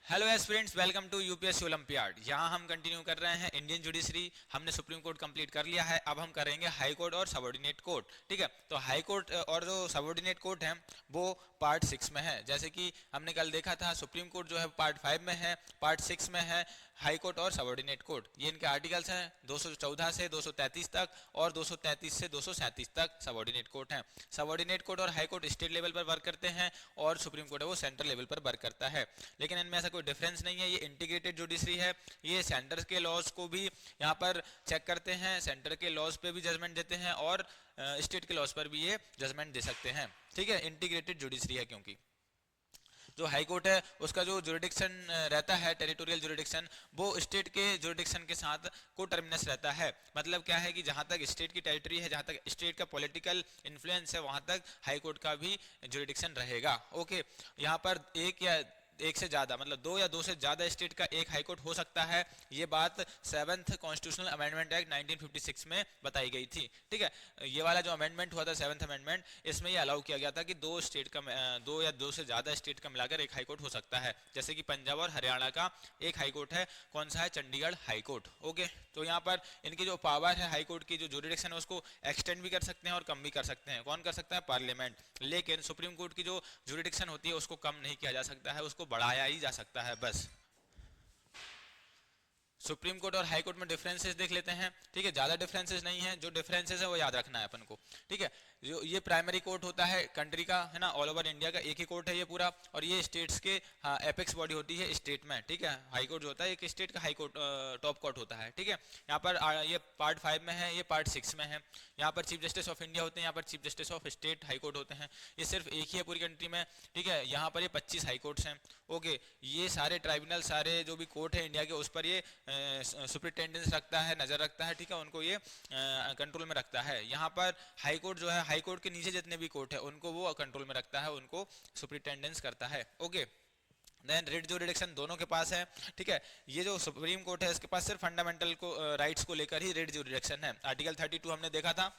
Hello aspirants, welcome to UPSC Olympiad. यहाँ हम continue कर रहे हैं इंडियन जुडिशरी। हमने सुप्रीम कोर्ट कंप्लीट कर लिया है, अब हम करेंगे हाई कोर्ट और सबऑर्डिनेट कोर्ट। ठीक है, तो हाई कोर्ट और जो सबऑर्डिनेट कोर्ट है वो पार्ट 6 में है। जैसे कि हमने कल देखा था, सुप्रीम कोर्ट जो है पार्ट 5 में है, पार्ट 6 में है हाई कोर्ट और सबऑर्डिनेट कोर्ट। ये इनके आर्टिकल्स हैं 214 से 233 तक और 233 से 237 तक सबऑर्डिनेट कोर्ट हैं। सबऑर्डिनेट कोर्ट और हाई कोर्ट स्टेट लेवल पर वर्क करते हैं और सुप्रीम कोर्ट है वो सेंट्रल लेवल पर वर्क करता है। लेकिन इनमें ऐसा कोई डिफरेंस नहीं है, ये इंटीग्रेटेड जुडिशरी है। ये सेंटर के लॉज को भी यहाँ पर चेक करते हैं, सेंटर के लॉज पे भी जजमेंट देते हैं और स्टेट के लॉज पर भी ये जजमेंट दे सकते हैं। ठीक है, इंटीग्रेटेड जुडिशरी है। क्योंकि जो हाई कोर्ट है उसका जो जुरिडिक्शन रहता है, टेरिटोरियल जुरिडिक्शन, वो स्टेट के जुरिडिक्शन के साथ को टर्मिनस रहता है। मतलब क्या है कि जहाँ तक स्टेट की टेरिटरी है, जहाँ तक स्टेट का पॉलिटिकल इन्फ्लुएंस है, वहाँ तक हाई कोर्ट का भी जुरिडिक्शन रहेगा। ओके, यहाँ पर एक से ज़्यादा मतलब दो या दो से ज़्यादा स्टेट का एक हाई कोर्ट हो सकता है। ये बात 7th कॉन्स्टिट्यूशनल अमेंडमेंट एक्ट 1956 में बताई गई थी। ठीक है, ये वाला जो अमेंडमेंट हुआ था 7th अमेंडमेंट, इसमें ये अलाउ किया गया था कि दो या दो से ज़्यादा स्टेट का मिलाकर एक हाई कोर्ट हो सकता है। जैसे कि पंजाब और हरियाणा का एक हाई कोर्ट है, कौन सा है? Chandigarh high court. ओके, तो यहाँ पर इनकी जो पावर है हाई कोर्ट की, जो जुरिडिक्शन है उसको एक्सटेंड भी कर सकते हैं और कम भी कर सकते हैं। कौन कर सकता है? पार्लियामेंट। लेकिन सुप्रीम कोर्ट की जो जुरिडिक्शन होती है उसको कम नहीं किया जा सकता है, उसको बढ़ाया ही जा सकता है बस। सुप्रीम कोर्ट और हाई कोर्ट में डिफरेंसेस देख लेते हैं। ठीक है, ज्यादा डिफरेंसेस नहीं है, जो डिफरेंसेस है वो याद रखना है अपन को। ठीक है, जो ये प्राइमरी कोर्ट होता है कंट्री का, है ना, ऑल ओवर इंडिया का एक ही कोर्ट है ये पूरा, और ये स्टेट्स के एपेक्स बॉडी होती है स्टेट में। ठीक है, हाई कोर्ट जो होता है एक स्टेट का हाई कोर्ट टॉप कोर्ट होता है। ठीक है, यहाँ पर ये पार्ट 5 में है, ये पार्ट 6 में है। यहाँ पर चीफ जस्टिस ऑफ इंडिया होते हैं, यहाँ पर chief justice of state high court होते हैं। ये सिर्फ एक ही है पूरी कंट्री में। ठीक है, यहाँ पर ये 25 हाई कोर्ट्स हैं। ओके, ये सारे ट्राइब्यूनल, सारे जो भी कोर्ट है इंडिया के, उस पर ये सुपरिटेंडेंस रखता है, नज़र रखता है। ठीक है, उनको ये कंट्रोल में रखता है। यहाँ पर हाई कोर्ट जो है, हाई कोर्ट के नीचे जितने भी कोर्ट है उनको वो कंट्रोल में रखता है, उनको सुपरिटेंडेंस करता है। ओके, देन रिट जुरिडिक्शन दोनों के पास है। ठीक है, ये जो सुप्रीम कोर्ट है इसके पास सिर्फ फंडामेंटल को राइट्स को लेकर ही रिट जुरिडिक्शन है। आर्टिकल 32 हमने देखा था,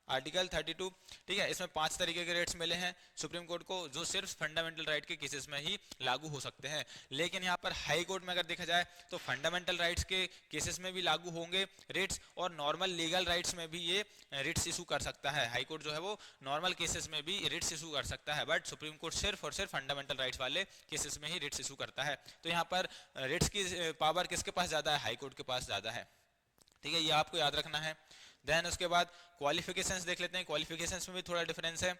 आर्टिकल 32। ठीक है, इसमें 5 तरीके के रेट्स मिले हैं सुप्रीम कोर्ट को, जो सिर्फ फंडामेंटल राइट के केसेस में ही लागू हो सकते हैं। लेकिन यहाँ पर हाई कोर्ट में अगर देखा जाए तो फंडामेंटल राइट्स के केसेस में भी लागू होंगे रेट्स, और नॉर्मल लीगल राइट्स में भी ये रिट्स इशू कर सकता है। हाई कोर्ट जो है वो नॉर्मल केसेस में भी रिट्स इशू कर सकता है, बट सुप्रीम कोर्ट सिर्फ और सिर्फ फंडामेंटल राइट्स वाले केसेस में ही रिट्स इशू करता है। तो यहाँ पर रिट्स की पावर किसके पास ज़्यादा है? हाई कोर्ट के पास ज़्यादा है। ठीक है, ये आपको याद रखना है। देन उसके बाद क्वालिफिकेशंस देख लेते हैं। क्वालिफिकेशंस में भी थोड़ा डिफरेंस है।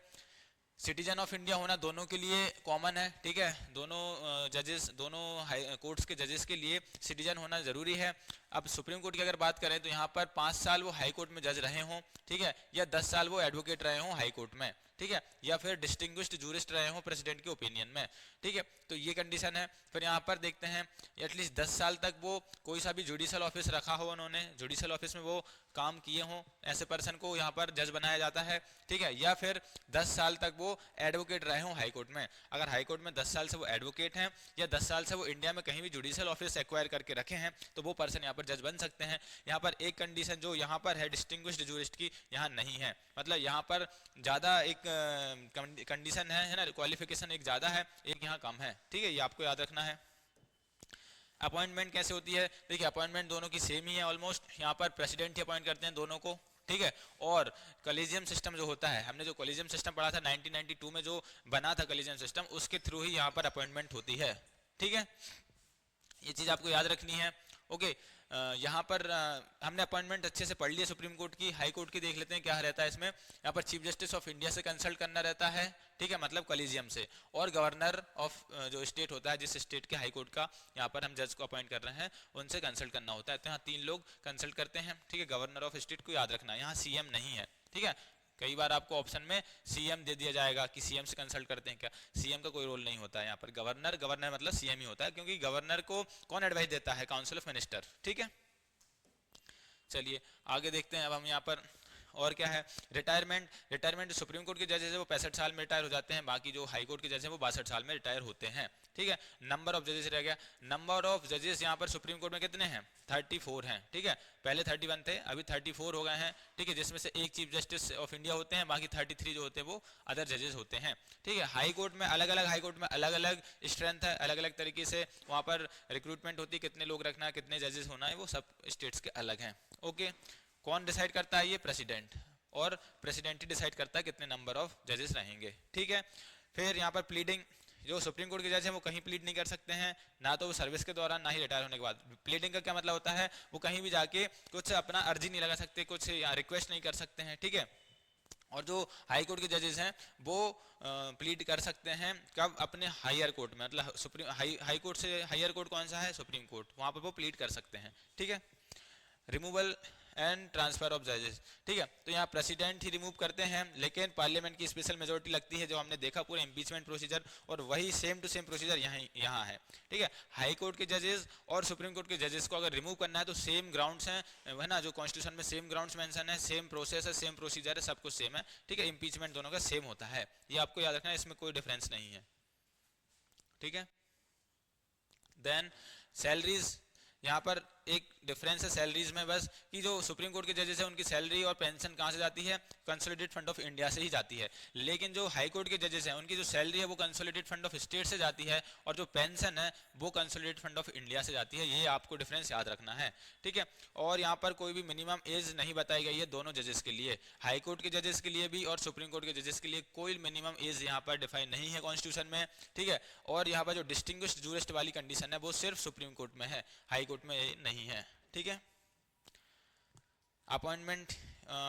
सिटीजन ऑफ इंडिया होना दोनों के लिए कॉमन है। ठीक है, दोनों जजेस, दोनों कोर्ट्स के जजेस के लिए सिटीजन होना जरूरी है। अब सुप्रीम कोर्ट की अगर बात करें तो यहाँ पर 5 साल वो हाई कोर्ट में जज रहे हों, ठीक है, या 10 साल वो एडवोकेट रहे हों हाई कोर्ट में, ठीक है, या फिर डिस्टिंग्विश्ड जूरिस्ट रहे हों प्रेसिडेंट के ओपिनियन में। ठीक है, तो ये कंडीशन है। फिर यहाँ पर देखते हैं एटलीस्ट 10 साल तक वो कोई सा भी जुडिशल ऑफिस रखा हो, उन्होंने जुडिशल ऑफिस में वो काम किए हों, ऐसे पर्सन को यहाँ पर जज बनाया जाता है। ठीक है, या फिर 10 साल तक वो एडवोकेट रहे हों हाई कोर्ट में। अगर हाई कोर्ट में 10 साल से वो एडवोकेट हैं या 10 साल से वो इंडिया में कहीं भी जुडिशल ऑफिस एक्वायर करके रखे हैं तो वो पर्सन यहाँ पर जज बन सकते हैं। यहाँ पर एक कंडीशन जो यहाँ पर है डिस्टिंग्विश्ड जूरिस्ट की, यहाँ नहीं है। मतलब यहाँ पर ज़्यादा एक कंडीशन है ना, क्वालिफिकेशन एक ज़्यादा है, एक यहाँ कम है। ठीक है, ये आपको याद रखना है। अपॉइंटमेंट कैसे होती है? देखिए, अपॉइंटमेंट दोनों की सेम ही है ऑलमोस्ट। यहाँ पर प्रेसिडेंट ही अपॉइंट करते हैं दोनों को। ठीक है, और कॉलेजियम सिस्टम जो होता है, हमने जो कॉलेजियम सिस्टम पढ़ा था 1992 में, जो बना था कॉलेजियम सिस्टम, उसके थ्रू ही यहाँ पर अपॉइंटमेंट होती है। ठीक है, ये चीज़ आपको याद रखनी है। ओके, यहाँ पर हमने अपॉइंटमेंट अच्छे से पढ़ लिया सुप्रीम कोर्ट की। हाई कोर्ट की देख लेते हैं क्या रहता है इसमें। यहाँ पर चीफ जस्टिस ऑफ इंडिया से कंसल्ट करना रहता है, ठीक है, मतलब कॉलेजियम से, और गवर्नर ऑफ जो स्टेट होता है, जिस स्टेट के हाई कोर्ट का यहाँ पर हम जज को अपॉइंट कर रहे हैं, उनसे कंसल्ट करना होता है। तो यहाँ 3 लोग कंसल्ट करते हैं। ठीक है, गवर्नर ऑफ स्टेट को याद रखना है, यहाँ सीएम नहीं है। ठीक है, कई बार आपको ऑप्शन में सीएम दे दिया जाएगा कि सीएम से कंसल्ट करते हैं क्या, सीएम का कोई रोल नहीं होता है यहाँ पर। गवर्नर, गवर्नर मतलब सीएम ही होता है, क्योंकि गवर्नर को कौन एडवाइस देता है? Council of minister. ठीक है, चलिए आगे देखते हैं। अब हम यहाँ पर और क्या है, रिटायरमेंट। रिटायरमेंट जो सुप्रीम कोर्ट के जजेस है वो 65 साल में रिटायर हो जाते हैं, बाकी जो हाई कोर्ट के जजेस हैं वो 62 साल में रिटायर होते हैं, ठीक है। नंबर ऑफ जजेस रह गया, नंबर ऑफ जजेस यहाँ पर सुप्रीम कोर्ट में कितने हैं, 34 हैं, ठीक है। पहले 31 थे, अभी 34 हो गए हैं, ठीक है, जिसमें से एक चीफ जस्टिस ऑफ इंडिया होते हैं, बाकी 33 जो होते हैं वो अदर जजेस होते हैं, ठीक है। हाई कोर्ट में अलग अलग, हाई कोर्ट में अलग अलग स्ट्रेंथ है, अलग अलग तरीके से वहाँ पर रिक्रूटमेंट होती है, कितने लोग रखना है, कितने जजेस होना है, वो सब स्टेट्स के अलग हैं, ओके। कौन डिसाइड करता है, ये प्रेसिडेंट, और प्रेसिडेंट ही डिसाइड करता है कितने नंबर ऑफ जजेस रहेंगे, ठीक है। फिर यहाँ पर प्लीडिंग, जो सुप्रीम कोर्ट के जज हैं वो कहीं प्लीड नहीं कर सकते हैं, ना तो वो सर्विस के दौरान, ना ही रिटायर होने के बाद। प्लीडिंग का क्या मतलब होता है, वो कहीं भी जाके कुछ अपना अर्जी नहीं लगा सकते, कुछ रिक्वेस्ट नहीं कर सकते हैं, ठीक है। और जो हाई कोर्ट के जजेस हैं वो प्लीड कर सकते हैं कब, अपने हायर कोर्ट में, मतलब सुप्रीम हाई कोर्ट से हायर कोर्ट कौन सा है, सुप्रीम कोर्ट, वहां पर वो प्लीड कर सकते हैं, ठीक है। रिमूवल एंड ट्रांसफर ऑफ जजेस, ठीक है। तो यहाँ प्रेसिडेंट ही रिमूव करते हैं, लेकिन पार्लियामेंट की स्पेशल मेजोरिटी लगती है, जो हमने देखा पूरे इम्पीचमेंट प्रोसीजर, और वही सेम टू सेम प्रोसीजर यहाँ है, ठीक है। हाई कोर्ट के जजेस और सुप्रीम कोर्ट के जजेस को अगर रिमूव करना है तो सेम ग्राउंड्स हैं, है ना, जो कॉन्स्टिट्यूशन में सेम ग्राउंड्स मेंशन है, सेम प्रोसेस है, सेम प्रोसीजर है, सब कुछ सेम है, ठीक है। इम्पीचमेंट दोनों का सेम होता है, ये आपको याद रखना है, इसमें कोई डिफरेंस नहीं है, ठीक है। देन सैलरीज, यहाँ पर एक डिफरेंस है सैलरीज में बस, कि जो सुप्रीम कोर्ट के जजेस हैं उनकी सैलरी और पेंशन कहाँ से जाती है, कंसोलिडेटेड फंड ऑफ इंडिया से ही जाती है, लेकिन जो हाई कोर्ट के जजेस हैं उनकी जो सैलरी है वो कंसोलिडेटेड फंड ऑफ स्टेट से जाती है, और जो पेंशन है वो कंसोलिडेटेड फंड ऑफ इंडिया से जाती है, ये आपको डिफरेंस याद रखना है, ठीक है। और यहाँ पर कोई भी मिनिमम एज नहीं बताई गई है दोनों जजेस के लिए, हाई कोर्ट के जजेस के लिए भी और सुप्रीम कोर्ट के जजेस के लिए कोई मिनिमम एज यहाँ पर डिफाइन नहीं है कॉन्स्टिट्यूशन में, ठीक है। और यहाँ पर जो डिस्टिंग्विश्ड जूरिस्ट वाली कंडीशन है वो सिर्फ सुप्रीम कोर्ट में है, हाई कोर्ट में नहीं है, ठीक है। अपॉइंटमेंट,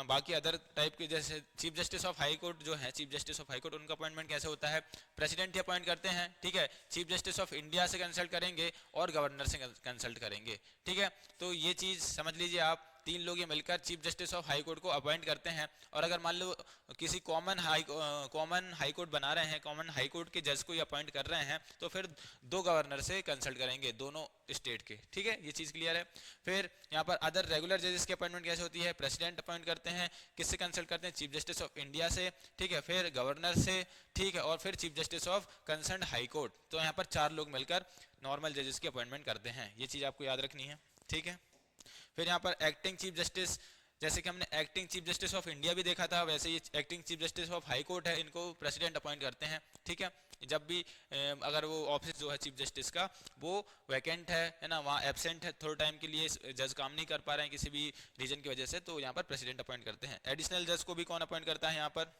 बाकी अदर टाइप के जैसे chief justice of high court जो है, chief justice of high court, उनका अपॉइंटमेंट कैसे होता है, प्रेसिडेंट ही अपॉइंट करते हैं, ठीक है। चीफ जस्टिस ऑफ इंडिया से कंसल्ट करेंगे और गवर्नर से कंसल्ट करेंगे, ठीक है। तो ये चीज समझ लीजिए आप, तीन लोग ये मिलकर chief justice of high court को अपॉइंट करते हैं, और अगर मान लो किसी कॉमन हाई कोर्ट बना रहे हैं, कॉमन हाई कोर्ट के जज को ही अपॉइंट कर रहे हैं, तो फिर दो गवर्नर से कंसल्ट करेंगे दोनों स्टेट के, ठीक है, ये चीज क्लियर है। फिर यहाँ पर अदर रेगुलर जजेस की अपॉइंटमेंट कैसे होती है, प्रेसिडेंट अपॉइंट करते हैं, किससे कंसल्ट करते हैं, चीफ जस्टिस ऑफ इंडिया से, ठीक है, फिर गवर्नर से, ठीक है, और फिर chief justice of concern high court. तो यहाँ पर चार लोग मिलकर नॉर्मल जजेस की अपॉइंटमेंट करते हैं, ये चीज आपको याद रखनी है, ठीक है। फिर यहाँ पर एक्टिंग चीफ जस्टिस, जैसे कि हमने acting chief justice of India भी देखा था, वैसे ये acting chief justice of high court है, इनको प्रेसिडेंट अपॉइंट करते हैं, ठीक है। जब भी अगर वो ऑफिस जो है चीफ जस्टिस का वो वैकेंट है ना, वहाँ एब्सेंट है थोड़े टाइम के लिए, जज काम नहीं कर पा रहे हैं किसी भी रीजन की वजह से, तो यहाँ पर प्रेसिडेंट अपॉइंट करते हैं। एडिशनल जज को भी कौन अपॉइंट करता है, यहाँ पर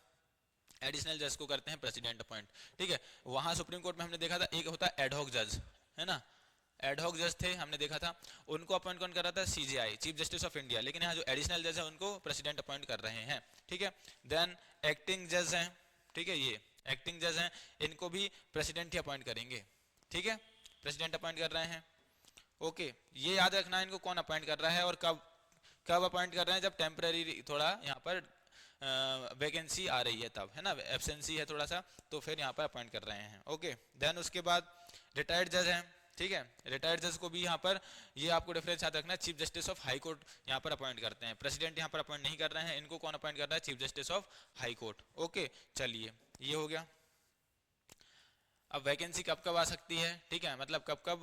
एडिशनल जज को करते हैं प्रेसिडेंट अपॉइंट, ठीक है। वहाँ सुप्रीम कोर्ट में हमने देखा था एक होता है एडहॉक जज, है ना, एडहॉक जज थे, हमने देखा था, उनको अपॉइंट कौन कर रहा था, CJI, chief justice of India, लेकिन यहाँ जो एडिशनल जज है उनको प्रेसिडेंट अपॉइंट कर रहे हैं, ठीक है। देन एक्टिंग जज हैं, ठीक है, ये एक्टिंग जज हैं, इनको भी प्रेसिडेंट ही अपॉइंट करेंगे, ठीक है, प्रेसिडेंट अपॉइंट कर रहे हैं, ओके। ये याद रखना है इनको कौन अपॉइंट कर रहा है और कब कब अपॉइंट कर रहे हैं, जब टेम्पररी थोड़ा यहाँ पर वैकेंसी आ रही है तब, है ना, एब्सेंसी है थोड़ा सा, तो फिर यहाँ पर अपॉइंट कर रहे हैं, ओके। देन उसके बाद रिटायर्ड जज हैं, ठीक है, रिटायर्ड जज को भी यहाँ पर, ये आपको डिफरेंस याद रखना है, chief justice of high court यहाँ पर अपॉइंट करते हैं, प्रेसिडेंट यहाँ पर अपॉइंट नहीं कर रहे हैं, इनको कौन अपॉइंट कर रहा है, chief justice of high court, okay. चलिए ये हो गया। अब वैकेंसी कब कब आ सकती है, ठीक है, मतलब कब कब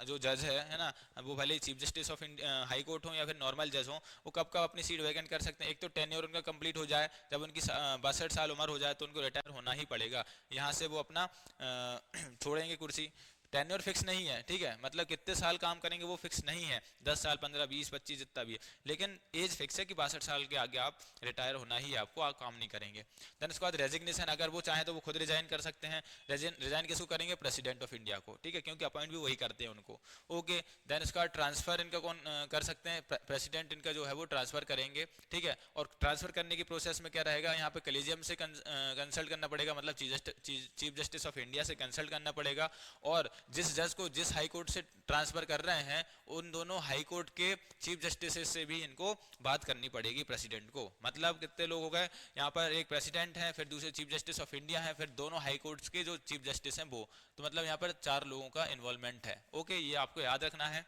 जो जज है ना, वो भले chief justice of high court हो या फिर नॉर्मल जज हो, वो कब कब अपनी सीट वैकेंट कर सकते हैं। एक तो टेन्योर उनका कंप्लीट हो जाए, जब उनकी 62 साल उम्र हो जाए तो उनको रिटायर होना ही पड़ेगा, यहाँ से वो अपना छोड़ेंगे कुर्सी। टेन्योर फिक्स नहीं है, ठीक है, मतलब कितने साल काम करेंगे वो फिक्स नहीं है, 10 साल 15 20 25 जितना भी है, लेकिन एज फिक्स है कि 62 साल के आगे आप रिटायर होना ही है आपको, आप काम नहीं करेंगे। देन उसके बाद रेजिग्नेशन, अगर वो चाहें तो वो खुद रिजाइन कर सकते हैं, रिजाइन किसको करेंगे, प्रेसिडेंट ऑफ इंडिया को, ठीक है, क्योंकि अपॉइंट भी वही करते हैं उनको, ओके। देन उसके बाद ट्रांसफर इनका कौन कर सकते हैं, प्रेसिडेंट इनका जो है वो ट्रांसफर करेंगे, ठीक है। और ट्रांसफर करने की प्रोसेस में क्या रहेगा, यहाँ पे कॉलेजियम से कंसल्ट करना पड़ेगा, मतलब चीफ जस्टिस ऑफ इंडिया से कंसल्ट करना पड़ेगा, और जिस जज को जिस हाई कोर्ट से ट्रांसफर कर रहे हैं उन दोनों हाई कोर्ट के चीफ जस्टिस से भी इनको बात करनी पड़ेगी प्रेसिडेंट को। मतलब कितने लोग हो गए यहाँ पर, एक प्रेसिडेंट है, फिर दूसरे चीफ जस्टिस ऑफ इंडिया है, फिर दोनों हाई कोर्ट्स के जो चीफ जस्टिस हैं वो, तो मतलब यहाँ पर 4 लोगों का इन्वॉल्वमेंट है, ओके, ये आपको याद रखना है।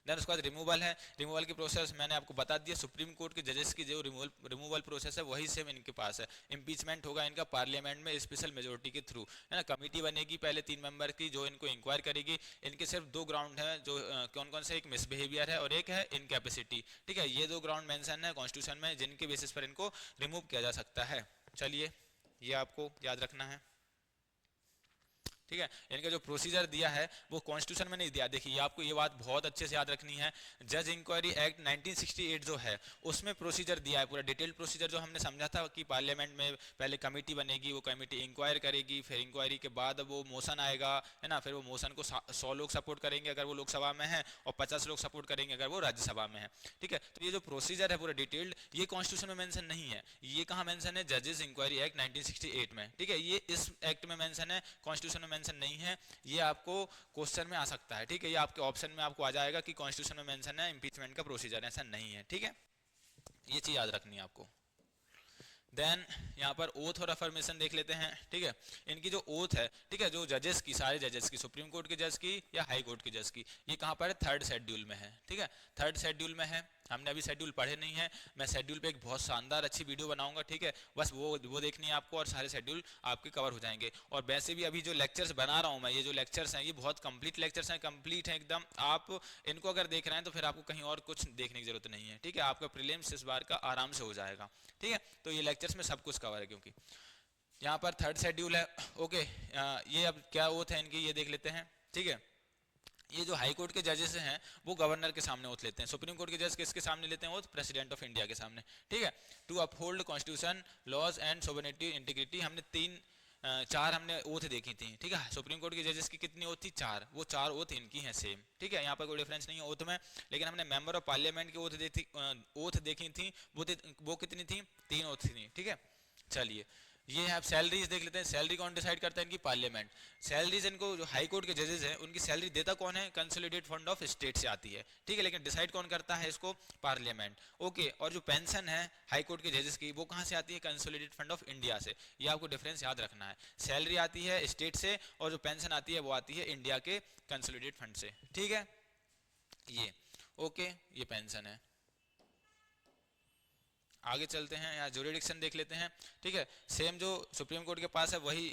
देन उसके बाद रिमूवल है, रिमूवल की प्रोसेस मैंने आपको बता दिया, सुप्रीम कोर्ट के जजेस की जो रिमूवल प्रोसेस है वही सेम इनके पास है। इम्पीचमेंट होगा इनका पार्लियामेंट में स्पेशल मेजोरिटी के थ्रू, है ना। कमेटी बनेगी पहले 3 मेंबर की जो इनको इंक्वायर करेगी। इनके सिर्फ 2 ग्राउंड है जो कौन कौन से, एक मिसबिहेवियर है और एक है इनकैपेसिटी, ठीक है। ये 2 ग्राउंड मेंशन है कॉन्स्टिट्यूशन में जिनके बेसिस पर इनको रिमूव किया जा सकता है। चलिए ये आपको याद रखना है, ठीक है। इनका जो प्रोसीजर दिया है वो कॉन्स्टिट्यूशन में नहीं दिया। देखिए आपको ये बात बहुत अच्छे से याद रखनी है, जज इंक्वायरी एक्ट 1968 जो है उसमें प्रोसीजर दिया है, पूरा डिटेल्ड प्रोसीजर जो हमने समझा था कि पार्लियामेंट में पहले कमेटी बनेगी, वो कमेटी इंक्वायर करेगी, फिर इंक्वायरी के बाद वो मोशन आएगा, है ना। फिर वो मोशन को 100 लोग सपोर्ट करेंगे अगर वो लोकसभा में है, और 50 लोग सपोर्ट करेंगे अगर वो राज्यसभा में है, ठीक है। तो ये जो प्रोसीजर है पूरा डिटेल्ड, ये कॉन्स्टिट्यूशन में मेंशन नहीं है। ये कहाँ मेंशन है, जजेस इंक्वायरी एक्ट 1968 में, ठीक है। ये इस एक्ट में मेंशन है, कॉन्स्टिट्यूशन में मेंशन नहीं है। ये आपको क्वेश्चन में आ सकता है, ठीक है। ये आपके ऑप्शन में आपको आ जाएगा कि कॉन्स्टिट्यूशन में मेंशन है इंपीचमेंट का प्रोसीजर, ऐसा नहीं है, ठीक है। ये चीज याद रखनी है आपको। देन यहाँ पर ओथ और अफर्मेशन देख लेते हैं, ठीक है। इनकी जो ओथ है, ठीक है, जो जजेस की, सारे जजेस की, सुप्रीम कोर्ट के जज की या हाई कोर्ट के जज की, ये कहाँ पर है, 3rd शेड्यूल में है, ठीक है। 3rd शेड्यूल में है। हमने अभी शेड्यूल पढ़े नहीं है, मैं शेड्यूल पे एक बहुत शानदार अच्छी वीडियो बनाऊंगा, ठीक है। बस वो देखनी है आपको और सारे शेड्यूल आपके कवर हो जाएंगे। और वैसे भी अभी जो लेक्चर्स बना रहा हूँ मैं, ये जो लेक्चर्स हैं ये बहुत कंप्लीट लेक्चर्स हैं, कंप्लीट हैं एकदम। आप इनको अगर देख रहे हैं तो फिर आपको कहीं और कुछ देखने की जरूरत नहीं है, ठीक है। आपका प्रीलिम्स इस बार का आराम से हो जाएगा, ठीक है। तो ये लेक्चर्स में सब कुछ कवर है, क्योंकि यहाँ पर 3rd शेड्यूल है, ओके। ये अब क्या ओथ है इनकी ये देख लेते हैं, ठीक है। ये जो हाई कोर्ट के जजेस हैं वो गवर्नर के सामने ओथ लेते हैं, सुप्रीम कोर्ट के जज किसके सामने लेते हैं ओथ, प्रेसिडेंट ऑफ इंडिया के सामने, ठीक है। To uphold constitution, laws and sovereignty, integrity, हमने 4 हमने ओथ देखी थी, ठीक है। सुप्रीम कोर्ट के जजेस की कितनी ओथ थी, 4, वो 4 ओथ इनकी हैं सेम, ठीक है। यहाँ पर कोई डिफरेंस नहीं है ओथ में। लेकिन हमने मेंबर ऑफ पार्लियामेंट की ओथ देखी थी, वो कितनी थी, 3 ओथ थी, ठीक है। चलिए ये आप सैलरीज देख लेते हैं। सैलरी कौन डिसाइड करता है इनकी, पार्लियामेंट। सैलरीज इनको जो हाई कोर्ट के जजेस हैं उनकी सैलरी देता कौन है, कंसोलिडेटेड फंड ऑफ स्टेट से आती है, ठीक है। लेकिन डिसाइड कौन करता है इसको, पार्लियामेंट, ओके। और जो पेंशन है हाई कोर्ट के जजेस की वो कहाँ से आती है, कंसोलिडेटेड फंड ऑफ इंडिया से। ये आपको डिफरेंस याद रखना है, सैलरी आती है स्टेट से और जो पेंशन आती है वो आती है इंडिया के कंसोलिडेटेड फंड से, ठीक है। ये ओके, ये पेंशन है। आगे चलते हैं, यहाँ ज्यूरिडिक्शन देख लेते हैं, ठीक है। सेम जो सुप्रीम कोर्ट के पास है वही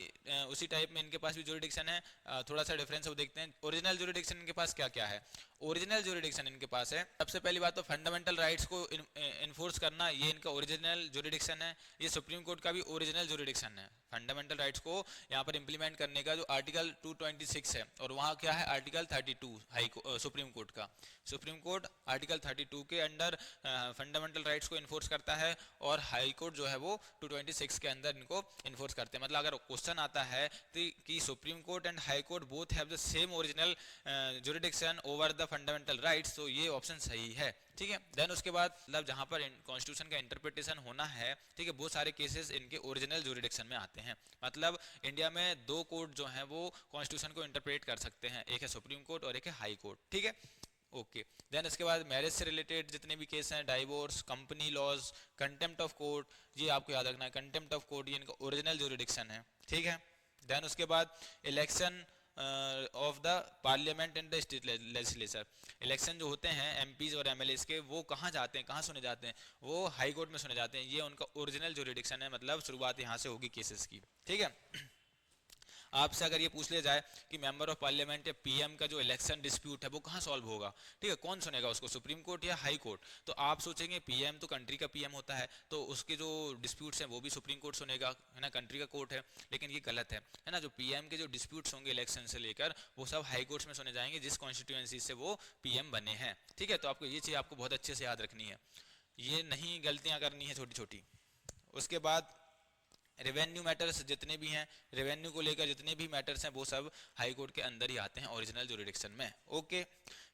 उसी टाइप में इनके पास भी ज्यूरिडिक्शन है। थोड़ा सा डिफरेंस है वो देखते हैं। ओरिजिनल ज्यूरिडिक्शन इनके पास क्या क्या है, ओरिजिनल ज्यूरिडिक्शन इनके पास है, सबसे पहली बात तो फंडामेंटल राइट्स को इन्फोर्स करना, ये इनका ओरिजिनल ज्यूरिडिक्शन है। ये सुप्रीम कोर्ट का भी ओरिजिनल ज्यूरिडिक्शन है, फंडामेंटल राइट्स को यहाँ पर इंप्लीमेंट करने का जो आर्टिकल 226 है, और वहाँ क्या है आर्टिकल 32 सुप्रीम कोर्ट का। सुप्रीम कोर्ट आर्टिकल 32 के अंडर फंडामेंटल राइट्स को इन्फोर्स करता है, और हाई कोर्ट जो है वो 226 के अंदर इनको इन्फोर्स करते हैं। मतलब अगर क्वेश्चन आता है कि supreme court and high court both have the same original jurisdiction over the fundamental rights, तो ये ऑप्शन सही है, ठीक है। देन उसके बाद मतलब जहां पर कॉन्स्टिट्यूशन का इंटरप्रिटेशन होना है, ठीक है, बहुत सारे केसेस इनके ओरिजिनल ज्यूरिडिक्शन में आते हैं। मतलब इंडिया में 2 कोर्ट जो हैं वो कॉन्स्टिट्यूशन को इंटरप्रेट कर सकते हैं, एक है सुप्रीम कोर्ट और एक है हाई कोर्ट, ठीक है, ओके। देन इसके बाद मैरिज से रिलेटेड जितने भी केस हैं, divorce, company laws, contempt of court, ये आपको याद रखना है, कंटेम्प्ट ऑफ कोर्ट ये इनका ओरिजिनल ज्यूरिडिक्शन है, ठीक है। देन उसके बाद election of the parliament and the state legislature, election जो होते हैं एमपीज और एमएलएस के, वो कहाँ जाते हैं, कहाँ सुने जाते हैं, वो हाई कोर्ट में सुने जाते हैं। ये उनका ओरिजिनल ज्यूरिडिक्शन है, मतलब शुरुआत यहाँ से होगी केसेस की, ठीक है। आपसे अगर ये पूछ लिया जाए कि मेंबर ऑफ पार्लियामेंट या पीएम का जो इलेक्शन डिस्प्यूट है वो कहाँ सॉल्व होगा, ठीक है, कौन सुनेगा उसको, सुप्रीम कोर्ट या हाई कोर्ट। तो आप सोचेंगे पीएम तो कंट्री का पीएम होता है, तो उसके जो डिस्प्यूट्स हैं वो भी सुप्रीम कोर्ट सुनेगा, है ना, कंट्री का कोर्ट है। लेकिन ये गलत है ना। जो पीएम के जो डिस्प्यूट्स होंगे इलेक्शन से लेकर, वो सब हाई कोर्ट्स में सुने जाएंगे जिस कॉन्स्टिट्यूएंसी से वो पीएम बने हैं, ठीक है। तो आपको ये चीज़ आपको बहुत अच्छे से याद रखनी है, ये नहीं गलतियाँ करनी है छोटी छोटी। उसके बाद रेवेन्यू मैटर्स जितने भी हैं, रेवेन्यू को लेकर जितने भी मैटर्स हैं वो सब हाई कोर्ट के अंदर ही आते हैं ओरिजिनल ज्यूरिडिक्शन में, ओके।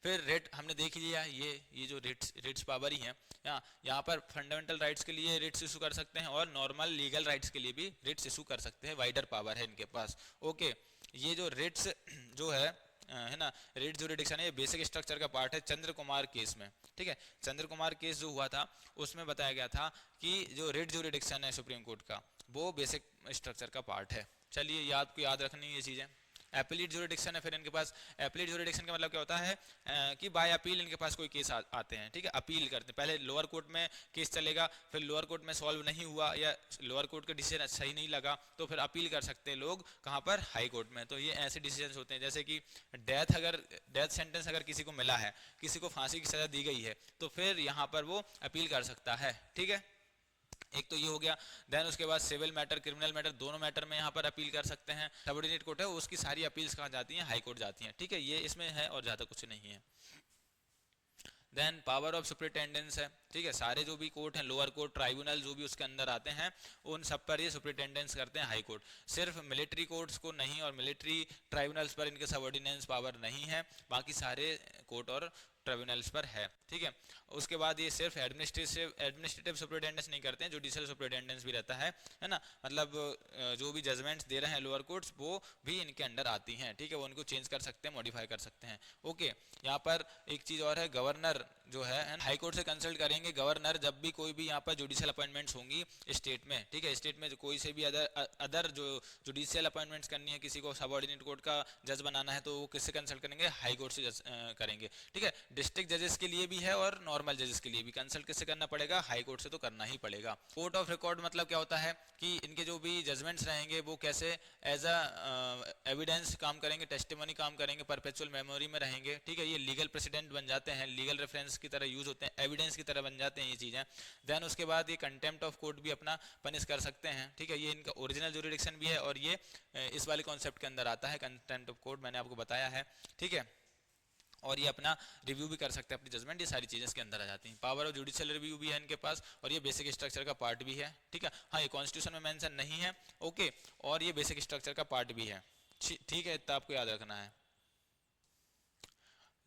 फिर रेट हमने देख लिया, ये जो रिट्स पावर ही हैं, यहाँ पर फंडामेंटल राइट्स के लिए रिट्स इशू कर सकते हैं और नॉर्मल लीगल राइट्स के लिए भी रिट्स इशू कर सकते हैं, वाइडर पावर है इनके पास, ओके। ये जो रिट्स जो है ना, रिट ज्यूरिडिक्शन है, ये बेसिक स्ट्रक्चर का पार्ट है चंद्र कुमार केस में, ठीक है। चंद्र कुमार केस जो हुआ था उसमें बताया गया था कि जो रिट ज्यूरिडिक्शन है सुप्रीम कोर्ट का वो बेसिक स्ट्रक्चर का पार्ट है। चलिए ये आपको याद रखनी है ये चीज़ें। एपीलेट ज्यूरिडिक्शन है फिर इनके पास। एपीलेट ज्यूरिडिक्शन का मतलब क्या होता है कि बाय अपील इनके पास कोई केस आते हैं, ठीक है, अपील करते हैं। पहले लोअर कोर्ट में केस चलेगा, फिर लोअर कोर्ट में सॉल्व नहीं हुआ या लोअर कोर्ट का डिसीजन सही नहीं लगा तो फिर अपील कर सकते हैं लोग कहाँ पर, हाई कोर्ट में। तो ये ऐसे डिसीजन होते हैं जैसे कि डेथ सेंटेंस अगर किसी को मिला है, किसी को फांसी की सजा दी गई है, तो फिर यहाँ पर वो अपील कर सकता है, ठीक है। एक तो ये हो गया। देन उसके बाद सिविल मैटर, क्रिमिनल मैटर, दोनों मैटर में यहाँ पर अपील कर सकते हैं। सबऑर्डिनेट कोर्ट है उसकी सारी अपील्स कहाँ जाती हैं, हाई कोर्ट जाती हैं, ठीक है, ये इसमें है और ज़्यादा कुछ नहीं है। देन पावर ऑफ सुपरिटेंडेंस है, ठीक है, सारे जो भी कोर्ट हैं, लोअर कोर्ट, ट्राइब्यूनल जो भी उसके अंदर आते हैं, उन सब पर ये सुपरिटेंडेंस करते हैं हाई कोर्ट। सिर्फ मिलिट्री कोर्ट्स को नहीं और मिलिट्री ट्राइब्यूनल्स पर इनके सबऑर्डिनेंस पावर नहीं है, बाकी सारे कोर्ट और ट्रिब्यूनल्स पर है, ठीक है। उसके बाद ये सिर्फ एडमिनिस्ट्रेटिव सुपरिटेंडेंस नहीं करते हैं, जुडिशियल सुपरिटेंडेंस भी रहता है ना, मतलब जो भी जजमेंट्स दे रहे हैं लोअर कोर्ट्स वो भी इनके अंडर आती हैं, ठीक है, वो उनको चेंज कर सकते हैं, मॉडिफाई कर सकते हैं। ओके, यहाँ पर एक चीज़ और है, गवर्नर जो है हाई कोर्ट से कंसल्ट करेंगे गवर्नर जब भी कोई भी यहाँ पर जुडिशियल अपॉइंटमेंट्स होंगी स्टेट में, ठीक है, स्टेट में जो कोई से भी अदर जो जुडिशियल अपॉइंटमेंट्स करनी है, किसी को सबऑर्डिनेट कोर्ट का जज बनाना है तो वो किससे कंसल्ट करेंगे, हाई कोर्ट से करेंगे, ठीक है। डिस्ट्रिक्ट जजेस के लिए भी है और नॉर्मल जजेस के लिए भी कंसल्ट किससे करना पड़ेगा, हाई कोर्ट से तो करना ही पड़ेगा। कोर्ट ऑफ रिकॉर्ड मतलब क्या होता है कि इनके जो भी जजमेंट्स रहेंगे वो कैसे एज अ एविडेंस काम करेंगे, टेस्टिमनी काम करेंगे, परपेचुअल मेमोरी में रहेंगे, ठीक है, ये लीगल प्रेसिडेंट बन जाते हैं, लीगल रेफरेंस की तरह यूज होते हैं, एविडेंस की तरह बन जाते हैं ये चीज़ें। देन उसके बाद ये कंटेम्प्ट ऑफ कोर्ट भी अपना पनिश कर सकते हैं, ठीक है, ये इनका ओरिजिनल ज्यूरिडिक्शन भी है और ये इस वाले कॉन्सेप्ट के अंदर आता है, कंटेम्प्ट ऑफ कोर्ट मैंने आपको बताया है, ठीक है। और ये अपना रिव्यू भी कर सकते हैं अपनी जजमेंट, ये सारी चीज़ें इसके अंदर आ जाती हैं। पावर ऑफ जुडिशियल रिव्यू भी है इनके पास और ये बेसिक स्ट्रक्चर का पार्ट भी है, ठीक है। हाँ, ये कॉन्स्टिट्यूशन में मेंशन नहीं है, ओके, और ये बेसिक स्ट्रक्चर का पार्ट भी है, ठीक है, इतना आपको याद रखना है।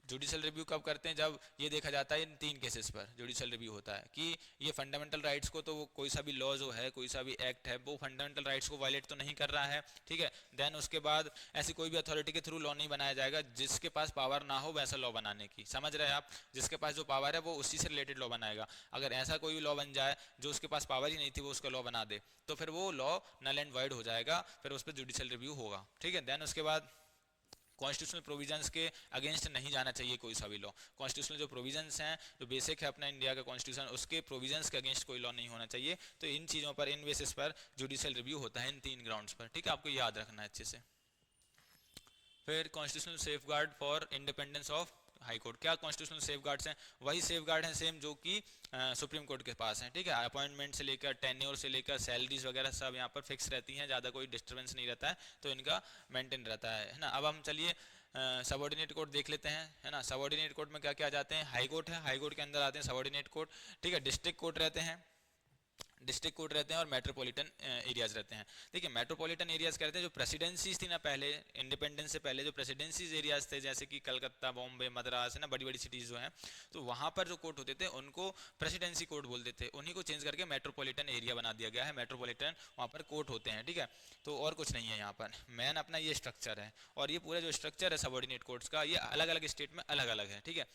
जुडिशियल रिव्यू कब करते हैं, जब ये देखा जाता है इन 3 केसेस पर जुडिशियल रिव्यू होता है कि ये फंडामेंटल राइट्स को, तो वो कोई सा भी लॉ जो है, कोई सा भी एक्ट है, वो फंडामेंटल राइट्स को वायलेट तो नहीं कर रहा है, ठीक है। देन उसके बाद ऐसी कोई भी अथॉरिटी के थ्रू लॉ नहीं बनाया जाएगा जिसके पास पावर ना हो वैसा लॉ बनाने की, समझ रहे हैं आप, जिसके पास जो पावर है वो उसी से रिलेटेड लॉ बनाएगा। अगर ऐसा कोई लॉ बन जाए जो उसके पास पावर ही नहीं थी वो उसका लॉ बना दे तो फिर वो लॉ नल एंड वॉइड हो जाएगा, फिर उस पर जुडिशियल रिव्यू होगा, ठीक है। देन उसके बाद कॉन्स्टिट्यूशनल प्रोविजंस के अगेंस्ट नहीं जाना चाहिए कोई सा भी लॉ। कॉन्स्टिट्यूशनल जो प्रोविजंस हैं, जो बेसिक है अपना इंडिया का कॉन्स्टिट्यूशन, उसके प्रोविजंस के अगेंस्ट कोई लॉ नहीं होना चाहिए। तो इन चीज़ों पर, इन बेसिस पर जुडिशियल रिव्यू होता है, इन 3 ग्राउंड्स पर, ठीक है, आपको याद रखना है अच्छे से। फिर constitutional safeguard for independence of high court, क्या कॉन्स्टिट्यूशनल सेफगार्ड्स हैं, वही सेफगार्ड हैं सेम जो कि सुप्रीम कोर्ट के पास हैं, ठीक है। अपॉइंटमेंट से लेकर, टेन्योर से लेकर, सैलरीज वगैरह सब यहाँ पर फिक्स रहती हैं, ज़्यादा कोई डिस्टर्बेंस नहीं रहता है, तो इनका मेंटेन रहता है ना। अब हम चलिए सबऑर्डिनेट कोर्ट देख लेते हैं, है ना। सबऑर्डिनेट कोर्ट में क्या क्या आ जाते हैं, हाई कोर्ट है, हाई कोर्ट के अंदर आते हैं सबऑर्डिनेट कोर्ट, ठीक है, डिस्ट्रिक्ट कोर्ट रहते हैं, डिस्ट्रिक्ट कोर्ट रहते हैं और मेट्रोपॉलिटन एरियाज रहते हैं। देखिए मेट्रोपॉलिटन एरियाज कहते हैं जो प्रेसिडेंसीज थी ना पहले, इंडिपेंडेंस से पहले जो प्रेसिडेंसीज एरियाज थे जैसे कि कलकत्ता, बॉम्बे, मद्रास, है ना, बड़ी बड़ी सिटीज़ जो हैं, तो वहाँ पर जो कोर्ट होते थे उनको प्रेसिडेंसी कोर्ट बोलते थे, उन्हीं को चेंज करके मेट्रोपॉलिटन एरिया बना दिया गया है, मेट्रोपॉलिटन वहाँ पर कोर्ट होते हैं, ठीक है। तो और कुछ नहीं है यहाँ पर, मेन अपना ये स्ट्रक्चर है और ये पूरा जो स्ट्रक्चर है सबऑर्डिनेट कोर्ट्स का, ये अलग अलग स्टेट में अलग अलग है, ठीक है,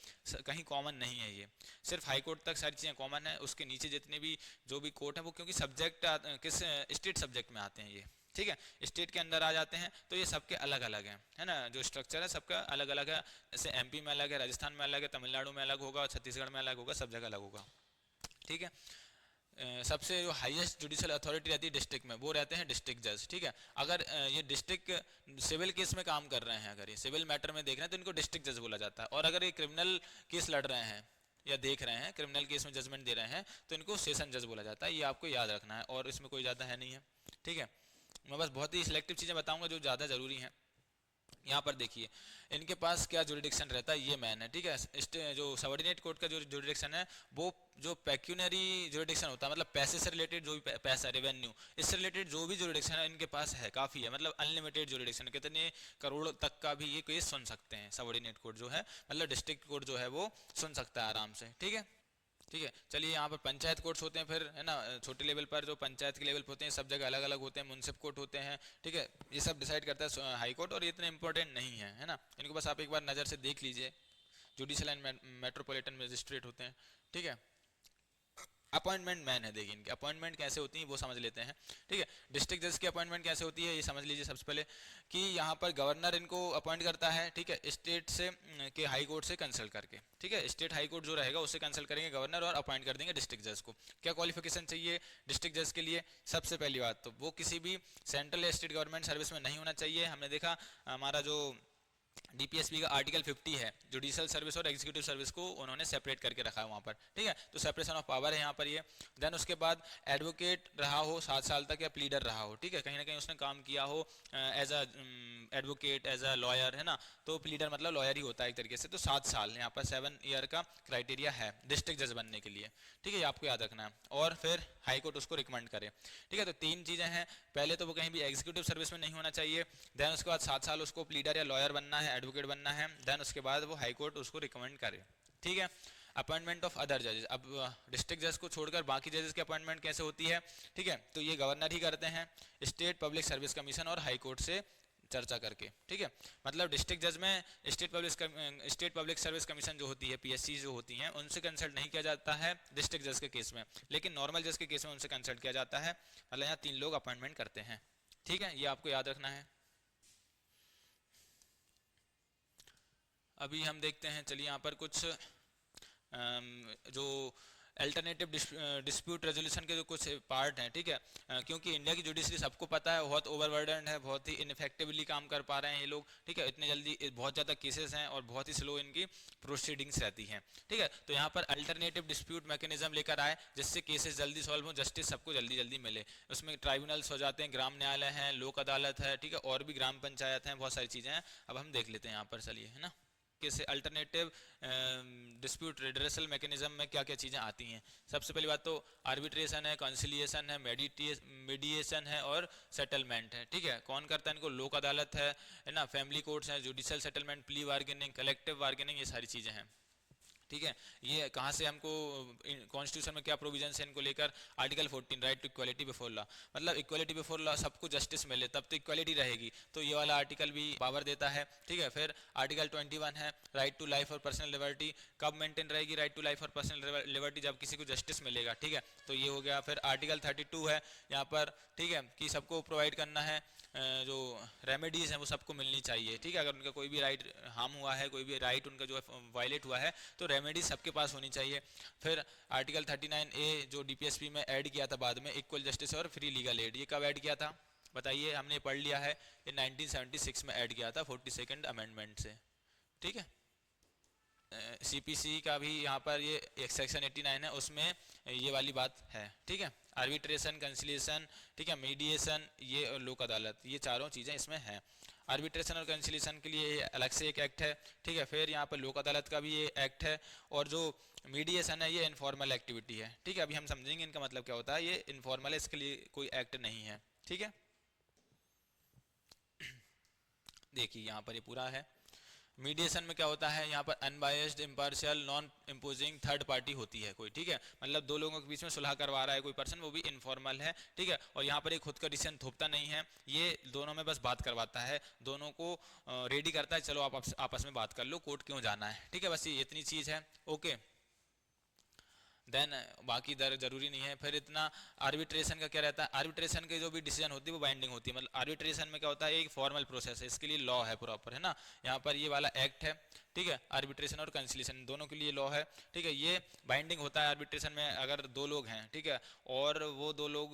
कहीं कॉमन नहीं है, ये सिर्फ हाई कोर्ट तक सारी चीज़ें कॉमन है, उसके नीचे जितने भी जो भी कोर्ट है वो क्योंकि सब्जेक्ट किस स्टेट सब्जेक्ट में आते हैं ये, ठीक है, स्टेट के अंदर आ जाते हैं, तो ये सबके अलग अलग हैं, है ना, जो स्ट्रक्चर है सबका अलग अलग है। जैसे एमपी में अलग है, राजस्थान में अलग है, तमिलनाडु में अलग होगा, छत्तीसगढ़ में अलग होगा, सब जगह अलग होगा, ठीक है। सबसे जो हाईएस्ट जुडिशियल अथॉरिटी रहती है डिस्ट्रिक्ट में, वो रहते हैं डिस्ट्रिक्ट जज, ठीक है। अगर ये डिस्ट्रिक्ट सिविल केस में काम कर रहे हैं, अगर ये सिविल मैटर में देख रहे हैं तो इनको डिस्ट्रिक्ट जज बोला जाता है, और अगर ये क्रिमिनल केस लड़ रहे हैं या देख रहे हैं, क्रिमिनल केस में जजमेंट दे रहे हैं तो इनको सेशन जज बोला जाता है, ये आपको याद रखना है, और इसमें कोई ज़्यादा है नहीं है, ठीक है। मैं बस बहुत ही सिलेक्टिव चीज़ें बताऊंगा जो ज़्यादा ज़रूरी हैं। यहाँ पर देखिए इनके पास क्या जुरिडिक्शन रहता है, ये मैन है, ठीक है। जो सबऑर्डिनेट कोर्ट का जो जुरिडिक्शन है वो जो पेक्यूनरी जुरिडिक्शन होता है, मतलब पैसे से रिलेटेड जो भी पैसा, रेवेन्यू, इससे रिलेटेड जो भी जुरिडिक्शन है इनके पास है, काफ़ी है, मतलब अनलिमिटेड जुरिडिक्शन, कितने करोड़ तक का भी ये केस सुन सकते हैं सबऑर्डिनेट कोर्ट जो है, मतलब डिस्ट्रिक्ट कोर्ट जो है वो सुन सकता है आराम से, ठीक है, ठीक है। चलिए यहाँ पर पंचायत कोर्ट्स होते हैं, फिर है ना, छोटे लेवल पर जो पंचायत के लेवल पर होते हैं सब जगह अलग अलग होते हैं, म्युनिसिपल कोर्ट होते हैं, ठीक है, ये सब डिसाइड करता है हाई कोर्ट, और ये इतने इंपॉर्टेंट नहीं है ना, इनको बस आप एक बार नज़र से देख लीजिए, जुडिशियल एंड मेट्रोपॉलिटन मजिस्ट्रेट होते हैं, ठीक है। अपॉइंटमेंट मैन है। देखिए इनकी अपॉइंटमेंट कैसे होती है वो समझ लेते हैं, ठीक है। डिस्ट्रिक्ट जज की अपॉइंटमेंट कैसे होती है ये समझ लीजिए सबसे पहले, कि यहाँ पर गवर्नर इनको अपॉइंट करता है, ठीक है, स्टेट से के हाई कोर्ट से कंसल्ट करके, ठीक है। स्टेट हाई कोर्ट जो रहेगा उससे कंसल्ट करेंगे गवर्नर और अपॉइंट कर देंगे डिस्ट्रिक्ट जज को। क्या क्वालिफिकेशन चाहिए डिस्ट्रिक्ट जज के लिए? सबसे पहली बात तो वो किसी भी सेंट्रल या स्टेट गवर्नमेंट सर्विस में नहीं होना चाहिए। हमने देखा हमारा जो डीपीएसपी का आर्टिकल 50 है, जुडिशियल सर्विस और एग्जीक्यूटिव सर्विस को उन्होंने सेपरेट करके रखा है वहाँ पर, ठीक है। तो सेपरेशन ऑफ पावर है यहाँ पर ये। देन उसके बाद एडवोकेट रहा हो 7 साल तक या प्लीडर रहा हो, ठीक है, कहीं ना कहीं उसने काम किया हो as a advocate, as a lawyer, है ना। तो प्लीडर मतलब लॉयर ही होता है एक तरीके से। तो 7 साल यहाँ पर 7 ईयर का क्राइटेरिया है डिस्ट्रिक्ट जज बनने के लिए, ठीक है, ये आपको याद रखना है। और फिर हाई कोर्ट उसको रिकमेंड करे, ठीक है। तो 3 चीज़ें हैं, पहले तो वो कहीं भी एग्जीक्यूटिव सर्विस में नहीं होना चाहिए, देन उसके बाद 7 साल उसको प्लीडर या लॉयर बनना है, एडवोकेट बनना है, देन उसके बाद वो हाई कोर्ट उसको रिकमेंड करे, ठीक है। अपॉइंटमेंट ऑफ अदर जजेस, अब डिस्ट्रिक्ट जज को छोड़कर बाकी जजेस की अपॉइंटमेंट कैसे होती है, ठीक है, तो ये गवर्नर ही करते हैं स्टेट पब्लिक सर्विस कमीशन और हाई कोर्ट से चर्चा करके, ठीक है। मतलब डिस्ट्रिक्ट जज में स्टेट पब्लिक सर्विस कमीशन जो होती है, पीएससी जो होती हैं, उनसे कंसल्ट नहीं किया जाता है डिस्ट्रिक्ट जज के केस में, लेकिन नॉर्मल जज के केस में उनसे कंसल्ट किया जाता है। मतलब यहाँ 3 लोग अपॉइंटमेंट करते हैं, ठीक है, ये आपको याद रखना है। अभी हम देखते हैं, चलिए यहाँ पर कुछ जो अल्टरनेटिव डिस्प्यूट रेजोल्यूशन के जो कुछ पार्ट हैं, ठीक है, क्योंकि इंडिया की जुडिशरी सबको पता है बहुत ओवरबर्डन है, बहुत ही इनफेक्टिवली काम कर पा रहे हैं ये लोग, ठीक है, इतने जल्दी बहुत ज़्यादा केसेस हैं और बहुत ही स्लो इनकी प्रोसीडिंग्स रहती हैं, ठीक है। तो यहाँ पर अल्टरनेटिव डिस्प्यूट मैकेनिज्म लेकर आए जिससे केसेस जल्दी सॉल्व हो, जस्टिस सबको जल्दी जल्दी मिले। उसमें ट्राइब्यूनल्स हो जाते हैं, ग्राम न्यायालय हैं, लोक अदालत है, ठीक है, और भी ग्राम पंचायत हैं, बहुत सारी चीज़ें हैं। अब हम देख लेते हैं यहाँ पर, चलिए, है ना, कैसे अल्टरनेटिव डिस्प्यूट रिड्रेसल मैकेनिज्म में क्या क्या चीज़ें आती हैं। सबसे पहली बात तो आर्बिट्रेशन है, कंसिलिएशन है, मीडिएशन है और सेटलमेंट है, ठीक है। कौन करता है इनको? लोक अदालत है ना, फैमिली कोर्ट्स हैं, judicial settlement, plea bargaining, collective bargaining, ये सारी चीज़ें हैं, ठीक है। ये कहाँ से हमको कॉन्स्टिट्यूशन में क्या प्रोविजन है इनको लेकर? Article 14 right to equality before law, मतलब इक्वालिटी बिफोर लॉ, सबको जस्टिस मिले तब तो इक्वालिटी रहेगी, तो ये वाला आर्टिकल भी पावर देता है, ठीक है। फिर आर्टिकल 21 है राइट टू लाइफ और पर्सनल लिबर्टी, कब मेंटेन रहेगी राइट टू लाइफ और पर्सनल लिबर्टी? जब किसी को जस्टिस मिलेगा, ठीक है, तो ये हो गया। फिर आर्टिकल 32 है यहाँ पर, ठीक है, कि सबको प्रोवाइड करना है जो रेमेडीज हैं वो सबको मिलनी चाहिए, ठीक है। अगर उनका कोई भी राइट हार्म हुआ है, कोई भी राइट उनका जो है वायलेट हुआ है, तो रेमेडीज सबके पास होनी चाहिए। फिर आर्टिकल 39A जो डीपीएसपी में ऐड किया था बाद में, इक्वल जस्टिस और फ्री लीगल एड, ये कब ऐड किया था बताइए? हमने पढ़ लिया है, ये 1976 में ऐड किया था 42nd अमेंडमेंट से, ठीक है। सीपीसी का भी यहाँ पर ये सेक्शन 89 है, उसमें ये वाली बात है, ठीक है। आर्बिट्रेशन, कंसिलिएशन, ठीक है, मीडिएशन, ये लोक अदालत, ये चारों चीज़ें इसमें हैं। आर्बिट्रेशन और कंसिलिएशन के लिए अलग से एक एक्ट है, ठीक है। फिर यहाँ पर लोक अदालत का भी ये एक्ट है, और जो मीडिएशन है ये इनफॉर्मल एक्टिविटी है, ठीक है। अभी हम समझेंगे इनका मतलब क्या होता है, ये इनफॉर्मल है, इसके लिए कोई एक्ट नहीं है, ठीक है। देखिए यहाँ पर ये पूरा है। मीडिएशन में क्या होता है, यहाँ पर unbiased, impartial, non imposing third party होती है कोई, ठीक है, मतलब 2 लोगों के बीच में सुलह करवा रहा है कोई पर्सन, वो भी इनफॉर्मल है, ठीक है। और यहाँ पर एक खुद का डिसीजन थोपता नहीं है, ये दोनों में बस बात करवाता है, दोनों को रेडी करता है, चलो आप आपस में बात कर लो, कोर्ट क्यों जाना है, ठीक है, बस ये इतनी चीज़ है, ओके। देन बाकी दर जरूरी नहीं है। फिर इतना आर्बिट्रेशन का क्या रहता है, आर्बिट्रेशन के जो भी डिसीजन होती है वो बाइंडिंग होती है, मतलब आर्बिट्रेशन में क्या होता है, एक फॉर्मल प्रोसेस है, इसके लिए लॉ है प्रॉपर, है ना। यहाँ पर ये वाला एक्ट है, ठीक है, आर्बिट्रेशन और कंसिलिएशन दोनों के लिए लॉ है, ठीक है। ये बाइंडिंग होता है आर्बिट्रेशन में, अगर 2 लोग हैं, ठीक है, और वो 2 लोग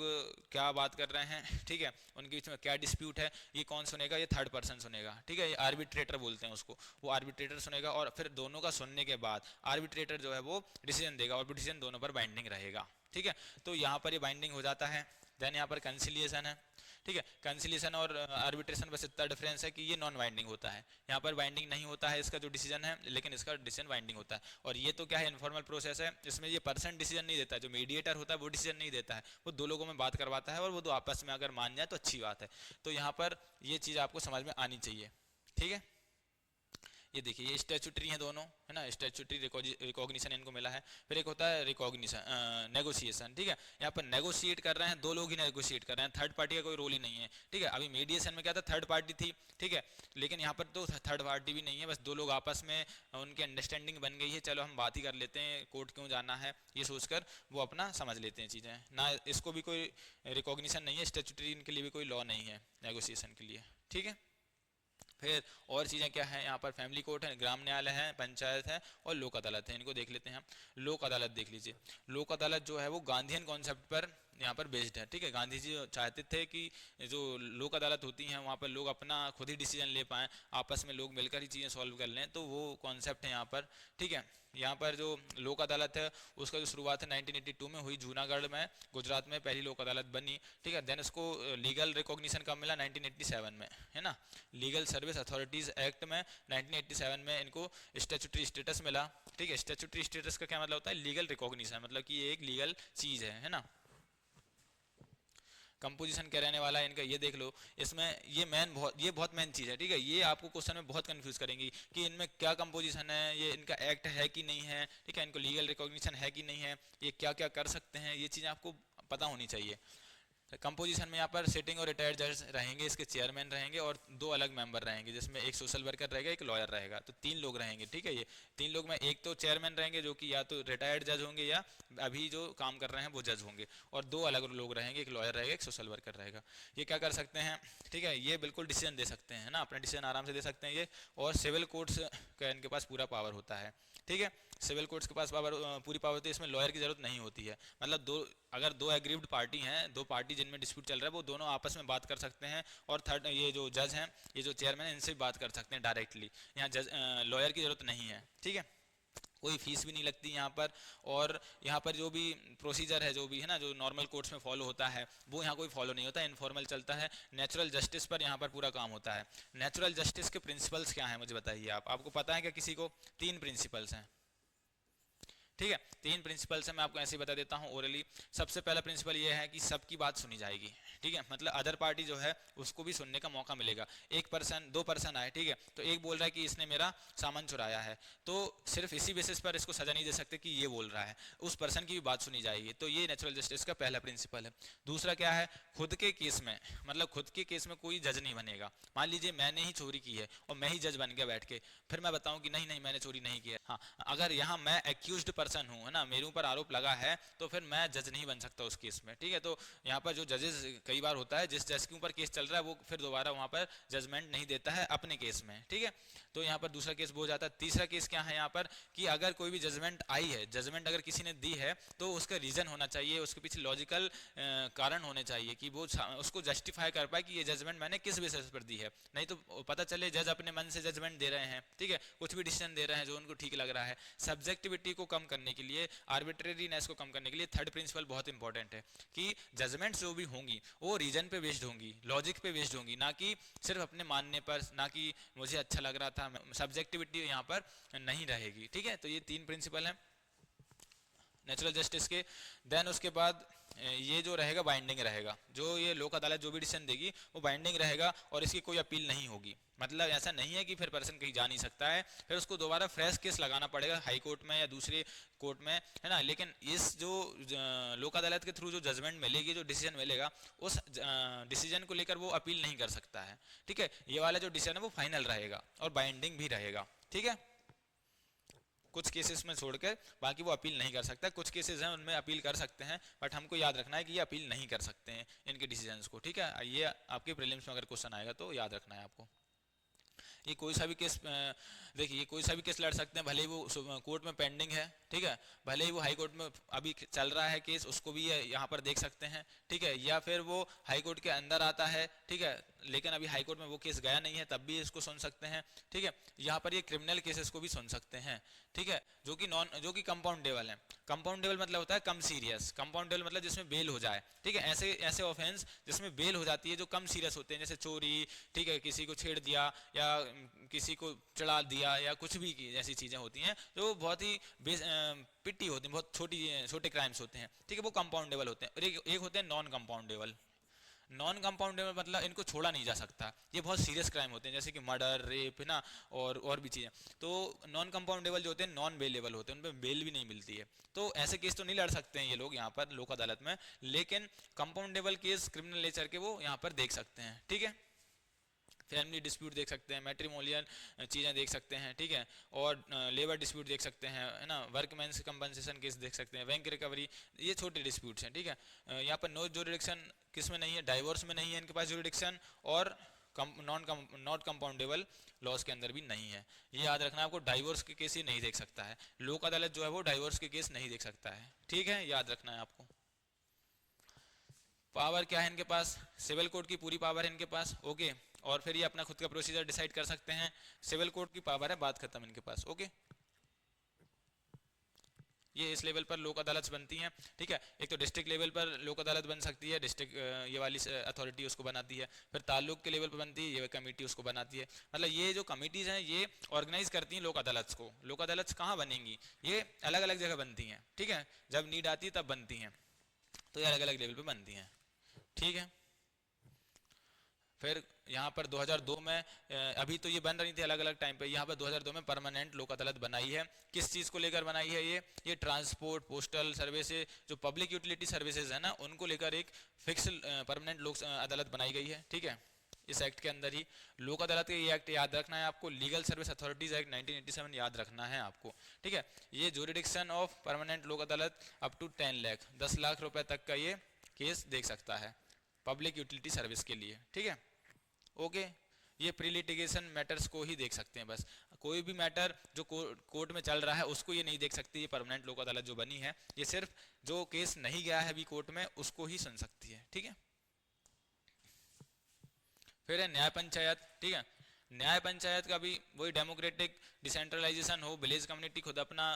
क्या बात कर रहे हैं, ठीक है, उनके बीच में क्या डिस्प्यूट है, ये कौन सुनेगा? ये थर्ड पर्सन सुनेगा, ठीक है, ये आर्बिट्रेटर बोलते हैं उसको, वो आर्बिट्रेटर सुनेगा, और फिर दोनों का सुनने के बाद आर्बिट्रेटर जो है वो डिसीजन देगा, और डिसीजन दोनों पर बाइंडिंग रहेगा, ठीक है। तो यहाँ पर ये बाइंडिंग हो जाता है। देन यहाँ पर कंसिलिएशन है, ठीक है। कंसिलिएशन और आर्बिट्रेशन बस इतना डिफरेंस है कि ये नॉन बाइंडिंग होता है, यहाँ पर बाइंडिंग नहीं होता है इसका जो डिसीजन है, लेकिन इसका डिसीजन बाइंडिंग होता है। और ये तो क्या है, इनफॉर्मल प्रोसेस है, इसमें ये पर्सन डिसीजन नहीं देता है, जो मीडिएटर होता है वो डिसीजन नहीं देता है, वो 2 लोगों में बात करवाता है, और वो 2 आपस में अगर मान जाए तो अच्छी बात है। तो यहाँ पर ये चीज़ आपको समझ में आनी चाहिए, ठीक है। ये देखिए ये स्टैचुटरी हैं दोनों, है ना, स्टैचुटरी रिकॉग्निशन इनको मिला है। फिर एक होता है रिकॉग्निशन नेगोशिएशन, ठीक है, यहाँ पर नेगोशिएट कर रहे हैं, दो लोग ही नेगोशिएट कर रहे हैं, थर्ड पार्टी का कोई रोल ही नहीं है, ठीक है। अभी मीडिएशन में क्या था, थर्ड पार्टी थी, ठीक है, लेकिन यहाँ पर तो थर्ड पार्टी भी नहीं है, बस दो लोग आपस में उनकी अंडरस्टैंडिंग बन गई है, चलो हम बात ही कर लेते हैं, कोर्ट क्यों जाना है, ये सोचकर वो अपना समझ लेते हैं चीज़ें ना। इसको भी कोई रिकॉग्निशन नहीं है, स्टैचुटरी इनके लिए भी कोई लॉ नहीं है नेगोशिएशन के लिए, ठीक है। फिर और चीज़ें क्या है, यहाँ पर फैमिली कोर्ट है, ग्राम न्यायालय है, पंचायत है और लोक अदालत है। इनको देख लेते हैं हम। लोक अदालत देख लीजिए, लोक अदालत जो है वो गांधीयन कॉन्सेप्ट पर यहाँ पर बेस्ड है, ठीक है। गांधी जी चाहते थे कि जो लोक अदालत होती हैं वहाँ पर लोग अपना खुद ही डिसीजन ले पाएँ, आपस में लोग मिलकर ही चीज़ें सॉल्व कर लें, तो वो कॉन्सेप्ट है यहाँ पर, ठीक है। यहाँ पर जो लोक अदालत है उसका जो शुरुआत है 1982 में हुई, जूनागढ़ में, गुजरात में पहली लोक अदालत बनी, ठीक है। देन उसको लीगल रिकॉग्निशन कब मिला, 1987 में, है ना। लीगल सर्विस अथॉरिटीज़ एक्ट में 1987 में इनको स्टैचुटरी स्टेटस मिला, ठीक है। स्टैचुटरी स्टेटस का क्या मतलब होता है, लीगल रिकॉग्निशन, मतलब कि ये एक लीगल चीज़ है ना। कंपोजिशन क्या रहने वाला है इनका, ये देख लो। इसमें ये बहुत मेन चीज़ है, ठीक है। ये आपको क्वेश्चन में बहुत कंफ्यूज करेंगी कि इनमें क्या कंपोजिशन है, ये इनका एक्ट है कि नहीं है, ठीक है, इनको लीगल रिकॉग्निशन है कि नहीं है, ये क्या क्या कर सकते हैं, ये चीज़ें आपको पता होनी चाहिए। कंपोजिशन में यहाँ पर सिटिंग और रिटायर्ड जज रहेंगे, इसके चेयरमैन रहेंगे और दो अलग मेंबर रहेंगे, जिसमें एक सोशल वर्कर रहेगा, एक लॉयर रहेगा, तो तीन लोग रहेंगे, ठीक है। ये तीन लोग में एक तो चेयरमैन रहेंगे जो कि या तो रिटायर्ड जज होंगे या अभी जो काम कर रहे हैं वो जज होंगे, और दो अलग लोग रहेंगे, एक लॉयर रहेगा, एक सोशल वर्कर रहेगा। ये क्या कर सकते हैं, ठीक है, ये बिल्कुल डिसीजन दे सकते हैं, है ना, अपना डिसीजन आराम से दे सकते हैं ये। और सिविल कोर्ट्स का इनके पास पूरा पावर होता है, ठीक है। सिविल कोर्ट्स के पास पावर, पूरी पावर होती है, इसमें लॉयर की जरूरत नहीं होती है। मतलब अगर दो एग्रीव्ड पार्टी हैं, दो पार्टी जिनमें डिस्प्यूट चल रहा है, वो दोनों आपस में बात कर सकते हैं, और थर्ड ये जो जज हैं, ये जो चेयरमैन है, इनसे बात कर सकते हैं डायरेक्टली। यहाँ जज लॉयर की जरूरत नहीं है, ठीक है। कोई फीस भी नहीं लगती यहाँ पर। और यहाँ पर जो भी प्रोसीजर है, जो भी है ना, जो नॉर्मल कोर्ट्स में फॉलो होता है, वो यहाँ कोई फॉलो नहीं होता, इनफॉर्मल चलता है। नेचुरल जस्टिस पर यहाँ पर पूरा काम होता है। नेचुरल जस्टिस के प्रिंसिपल्स क्या हैं मुझे बताइए आप, आपको पता है क्या किसी को? तीन प्रिंसिपल्स हैं, ठीक है। तीन प्रिंसिपल से मैं आपको ऐसे ही बता देता हूँ ओरली। सबसे पहला प्रिंसिपल ये है कि सबकी बात सुनी जाएगी, ठीक है, मतलब अदर पार्टी जो है उसको भी सुनने का मौका मिलेगा। एक पर्सन, दो पर्सन आए, ठीक है, तो एक बोल रहा है कि इसने मेरा सामान चुराया है, तो सिर्फ इसी बेसिस पर इसको सजा नहीं दे सकते कि ये बोल रहा है, उस पर्सन की भी बात सुनी जाएगी। तो ये नेचुरल जस्टिस का पहला प्रिंसिपल है। दूसरा क्या है, खुद के केस में, मतलब खुद के केस में कोई जज नहीं बनेगा। मान लीजिए मैंने ही चोरी की है और मैं ही जज बन गया बैठ के, फिर मैं बताऊं कि नहीं नहीं मैंने चोरी नहीं किया, हाँ, अगर यहाँ मैं एक्यूज्ड पर्सन हूँ, है ना, मेरे ऊपर आरोप लगा है, तो फिर मैं जज नहीं बन सकता उस केस में, ठीक है। तो यहाँ पर जो जजेस कई बार होता है, जिस जज के ऊपर केस चल रहा है वो फिर दोबारा वहाँ पर जजमेंट नहीं देता है अपने केस में, ठीक है। तो यहाँ पर दूसरा केस वो हो जाता है। तीसरा केस क्या है यहाँ पर, कि अगर कोई भी जजमेंट आई है, जजमेंट अगर किसी ने दी है, तो उसका रीजन होना चाहिए, उसके पीछे लॉजिकल कारण होने चाहिए कि वो उसको जस्टिफाई कर पाए कि ये जजमेंट मैंने किस बेसिस पर दी है। नहीं तो पता चले जज अपने मन से जजमेंट दे रहे हैं, ठीक है, कुछ भी डिसीजन दे रहे हैं जो उनको ठीक लग रहा है। सब्जेक्टिविटी को कम करने के लिए, आर्बिट्रेरीनेस को कम करने के लिए थर्ड प्रिंसिपल बहुत इंपॉर्टेंट है कि जजमेंट्स जो भी होंगी वो रीजन पे बेस्ड होंगी, लॉजिक पे बेस्ड होंगी, ना कि सिर्फ अपने मानने पर, ना कि मुझे अच्छा लग रहा था। सब्जेक्टिविटी यहाँ पर नहीं रहेगी, ठीक है। तो ये तीन प्रिंसिपल हैं नेचुरल जस्टिस के। देन उसके बाद ये जो रहेगा बाइंडिंग रहेगा, जो ये लोक अदालत जो भी डिसीजन देगी वो बाइंडिंग रहेगा और इसकी कोई अपील नहीं होगी। मतलब ऐसा नहीं है कि फिर पर्सन कहीं जा नहीं सकता है, फिर उसको दोबारा फ्रेश केस लगाना पड़ेगा हाई कोर्ट में या दूसरे कोर्ट में, है ना। लेकिन इस जो लोक अदालत के थ्रू जो जजमेंट मिलेगी, जो डिसीजन मिलेगा, उस डिसीजन को लेकर वो अपील नहीं कर सकता है, ठीक है। ये वाला जो डिसीजन है वो फाइनल रहेगा और बाइंडिंग भी रहेगा, ठीक है। कुछ केसेस में छोड़कर बाकी वो अपील नहीं कर सकता। कुछ केसेस हैं उनमें अपील कर सकते हैं, बट हमको याद रखना है कि ये अपील नहीं कर सकते हैं इनके डिसीजंस को, ठीक है। ये आपके प्रीलिम्स में अगर क्वेश्चन आएगा तो याद रखना है आपको। ये कोई सा भी केस, देखिए, ये कोई सा भी केस लड़ सकते हैं, भले ही वो कोर्ट में पेंडिंग है, ठीक है, भले ही वो हाई कोर्ट में अभी चल रहा है केस, उसको भी यहाँ पर देख सकते हैं, ठीक है। या फिर वो हाई कोर्ट के अंदर आता है, ठीक है, लेकिन अभी हाई कोर्ट में वो केस गया नहीं है, तब भी इसको सुन सकते हैं, ठीक है। यहाँ पर ये क्रिमिनल केसेस को भी सुन सकते हैं, ठीक है, जो कि कंपाउंडेबल है। कंपाउंडेबल मतलब होता है कम सीरियस, कंपाउंडेबल मतलब जिसमें बेल हो जाए, ठीक है। ऐसे ऐसे ऑफेंस जिसमें बेल हो जाती है, जो कम सीरियस होते हैं, जैसे चोरी, ठीक है, किसी को छेड़ दिया या किसी को चढ़ा दिया या कुछ भी ऐसी चीज़ें होती हैं जो बहुत ही पिट्टी होती हैं, बहुत छोटे क्राइम्स होते हैं, ठीक है, वो कंपाउंडेबल होते हैं। और एक होते हैं नॉन कंपाउंडेबल। नॉन कंपाउंडेबल मतलब इनको छोड़ा नहीं जा सकता, ये बहुत सीरियस क्राइम होते हैं जैसे कि मर्डर, रेप, है ना, और भी चीज़ें। तो नॉन कंपाउंडेबल जो होते हैं नॉन बेलेबल होते हैं, उन पर बेल भी नहीं मिलती है, तो ऐसे केस तो नहीं लड़ सकते हैं ये लोग यहाँ पर लोक अदालत में, लेकिन कंपाउंडेबल केस क्रिमिनल नेचर के वो यहाँ पर देख सकते हैं, ठीक है। फैमिली डिस्प्यूट देख सकते हैं, मैट्रिमोनियल चीज़ें देख सकते हैं, ठीक है, और लेबर डिस्प्यूट देख सकते हैं, है ना, वर्कमैन्स कंपनसेशन केस देख सकते हैं, बैंक रिकवरी, ये छोटे डिस्प्यूट्स हैं, ठीक है। यहाँ पर नो ज्यूरिडिक्शन किस में नहीं है, डाइवोर्स में नहीं है इनके पास ज्यूरिडिक्शन, और नॉट कंपाउंडेबल लॉस के अंदर भी नहीं है। ये याद रखना आपको, डाइवोर्स के केस ये नहीं देख सकता है, लोक अदालत जो है वो डाइवोर्स के केस नहीं देख सकता है, ठीक है, याद रखना है आपको। पावर क्या है इनके पास, सिविल कोर्ट की पूरी पावर है इनके पास, ओके, और फिर ये अपना खुद का प्रोसीजर डिसाइड कर सकते हैं, सिविल कोर्ट की पावर है, बात खत्म इनके पास, ओके। ये इस लेवल पर लोक अदालत बनती हैं, ठीक है। एक तो डिस्ट्रिक्ट लेवल पर लोक अदालत बन सकती है, डिस्ट्रिक्ट ये वाली अथॉरिटी उसको बनाती है, फिर ताल्लुक के लेवल पर बनती है, ये कमेटी उसको बनाती है। मतलब ये जो कमिटीज़ हैं ये ऑर्गेनाइज करती हैं लोक अदालत को। लोक अदालत कहाँ बनेंगी, ये अलग अलग जगह बनती हैं, ठीक है, जब नीड आती है तब बनती हैं, तो ये अलग अलग लेवल पर बनती हैं, ठीक है। फिर यहाँ पर 2002 में अभी तो ये बन रही थी अलग अलग टाइम पे, यहाँ पर 2002 में परमानेंट लोक अदालत बनाई है। किस चीज़ को लेकर बनाई है ये ट्रांसपोर्ट, पोस्टल सर्विसेज, जो पब्लिक यूटिलिटी सर्विसेज है ना, उनको लेकर एक फिक्स परमानेंट लोक अदालत बनाई गई है, ठीक है। इस एक्ट के अंदर ही लोक अदालत का ये एक्ट याद रखना है आपको, लीगल सर्विस अथॉरिटीज एक्ट 1987 याद रखना है आपको, ठीक है। ये ज्यूरिडिक्शन ऑफ परमानेंट लोक अदालत अप टू 10 लाख 10 लाख रुपए तक का ये केस देख सकता है पब्लिक यूटिलिटी सर्विस के लिए, ठीक है, ओके। ये प्री लिटिगेशन मैटर्स को ही देख सकते हैं बस, कोई भी मैटर जो कोर्ट में चल रहा है उसको ये नहीं देख सकती, ये परमानेंट लोक अदालत जो बनी है ये सिर्फ जो केस नहीं गया है अभी कोर्ट में उसको ही सुन सकती है, ठीक है। फिर है न्याय पंचायत, ठीक है। न्याय पंचायत का भी वही डेमोक्रेटिक डिसेंट्रलाइजेशन हो, विलेज कम्युनिटी खुद अपना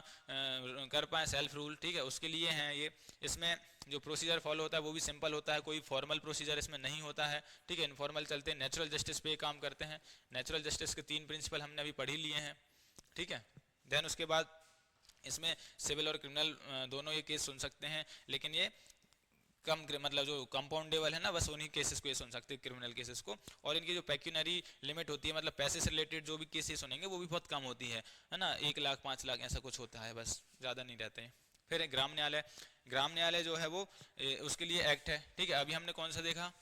कर पाए सेल्फ रूल, ठीक है, उसके लिए हैं ये। इसमें जो प्रोसीजर फॉलो होता है वो भी सिंपल होता है, कोई फॉर्मल प्रोसीजर इसमें नहीं होता है, ठीक है, इनफॉर्मल चलते हैं, नेचुरल जस्टिस पे काम करते हैं। नेचुरल जस्टिस के 3 प्रिंसिपल हमने अभी पढ़ ही लिए हैं, ठीक है। देन उसके बाद इसमें सिविल और क्रिमिनल दोनों ये केस सुन सकते हैं, लेकिन ये कम मतलब जो कंपाउंडेबल है ना बस उन्हीं केसेस को ये सुन सकते हैं, क्रिमिनल केसेस को। और इनकी जो पेक्यूनरी लिमिट होती है, मतलब पैसे से रिलेटेड जो भी केसेस सुनेंगे वो भी बहुत कम होती है ना, 1 लाख 5 लाख ऐसा कुछ होता है, बस ज़्यादा नहीं रहते हैं। फिर ग्राम न्यायालय, ग्राम न्यायालय जो है वो उसके लिए एक्ट है, ठीक है। अभी हमने कौन सा देखा,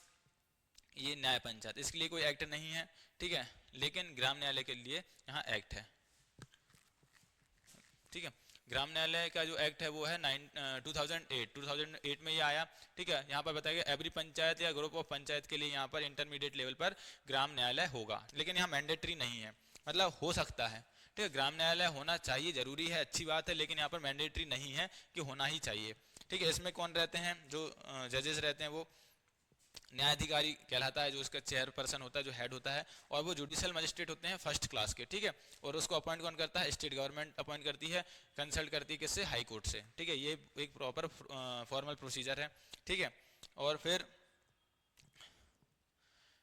ये न्याय पंचायत, इसके लिए कोई एक्ट नहीं है, ठीक है, लेकिन ग्राम न्यायालय के लिए यहाँ एक्ट है, ठीक है। ग्राम न्यायालय का जो एक्ट है वो है 2008 में ये आया, ठीक है। यहाँ पर बताया गया एवरी पंचायत या ग्रुप ऑफ पंचायत के लिए यहाँ पर इंटरमीडिएट लेवल पर ग्राम न्यायालय होगा, लेकिन यहाँ मैंडेटरी नहीं है, मतलब हो सकता है, ठीक है। ग्राम न्यायालय होना चाहिए, जरूरी है, अच्छी बात है, लेकिन यहाँ पर मैंडेटरी नहीं है कि होना ही चाहिए, ठीक है। इसमें कौन रहते हैं, जो जजेस रहते हैं वो न्यायाधिकारी कहलाता है, जो उसका चेयरपर्सन होता है, जो हेड होता है, और वो जुडिशियल मजिस्ट्रेट होते हैं फर्स्ट क्लास के, ठीक है। और उसको अपॉइंट कौन करता है, स्टेट गवर्नमेंट अपॉइंट करती है, कंसल्ट करती है किससे, हाई कोर्ट से, ठीक है। ये एक प्रॉपर फॉर्मल प्रोसीजर है, ठीक है। और फिर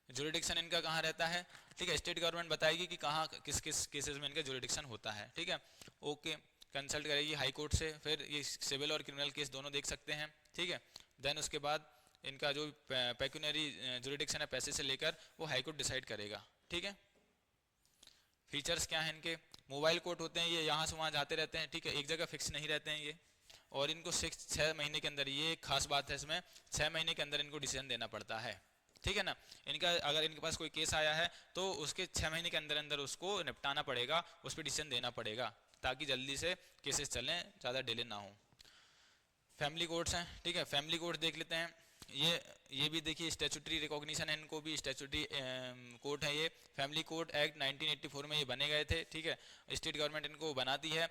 जुरिडिक्शन इनका कहाँ रहता है, ठीक है, स्टेट गवर्नमेंट बताएगी कि कहाँ किस किस केसेस में इनका जुरिडिक्शन होता है, ठीक है, ओके। कंसल्ट करेगी हाई कोर्ट से, फिर ये सिविल और क्रिमिनल केस दोनों देख सकते हैं, ठीक है। देन उसके बाद इनका जो पेक्यूनरी जुरिडिक्शन है पैसे से लेकर वो हाई कोर्ट डिसाइड करेगा, ठीक है। फीचर्स क्या हैं इनके, मोबाइल कोर्ट होते हैं, ये यहाँ से वहाँ जाते रहते हैं, ठीक है, एक जगह फिक्स नहीं रहते हैं ये, और इनको 6 महीने के अंदर, ये एक खास बात है इसमें, 6 महीने के अंदर इनको डिसीजन देना पड़ता है, ठीक है ना। इनका अगर इनके पास कोई केस आया है तो उसके 6 महीने के अंदर अंदर उसको निपटाना पड़ेगा, उस पर डिसीजन देना पड़ेगा, ताकि जल्दी से केसेस चलें, ज़्यादा डिले ना हो। फैमिली कोर्ट्स हैं, ठीक है, फैमिली कोर्ट देख लेते हैं। ये भी देखिए स्टैट्यूटरी रिकॉग्निशन है, इनको भी स्टैट्यूटरी कोर्ट है ये। फैमिली कोर्ट एक्ट 1984 में ये बने गए थे, ठीक है। स्टेट गवर्नमेंट इनको बनाती है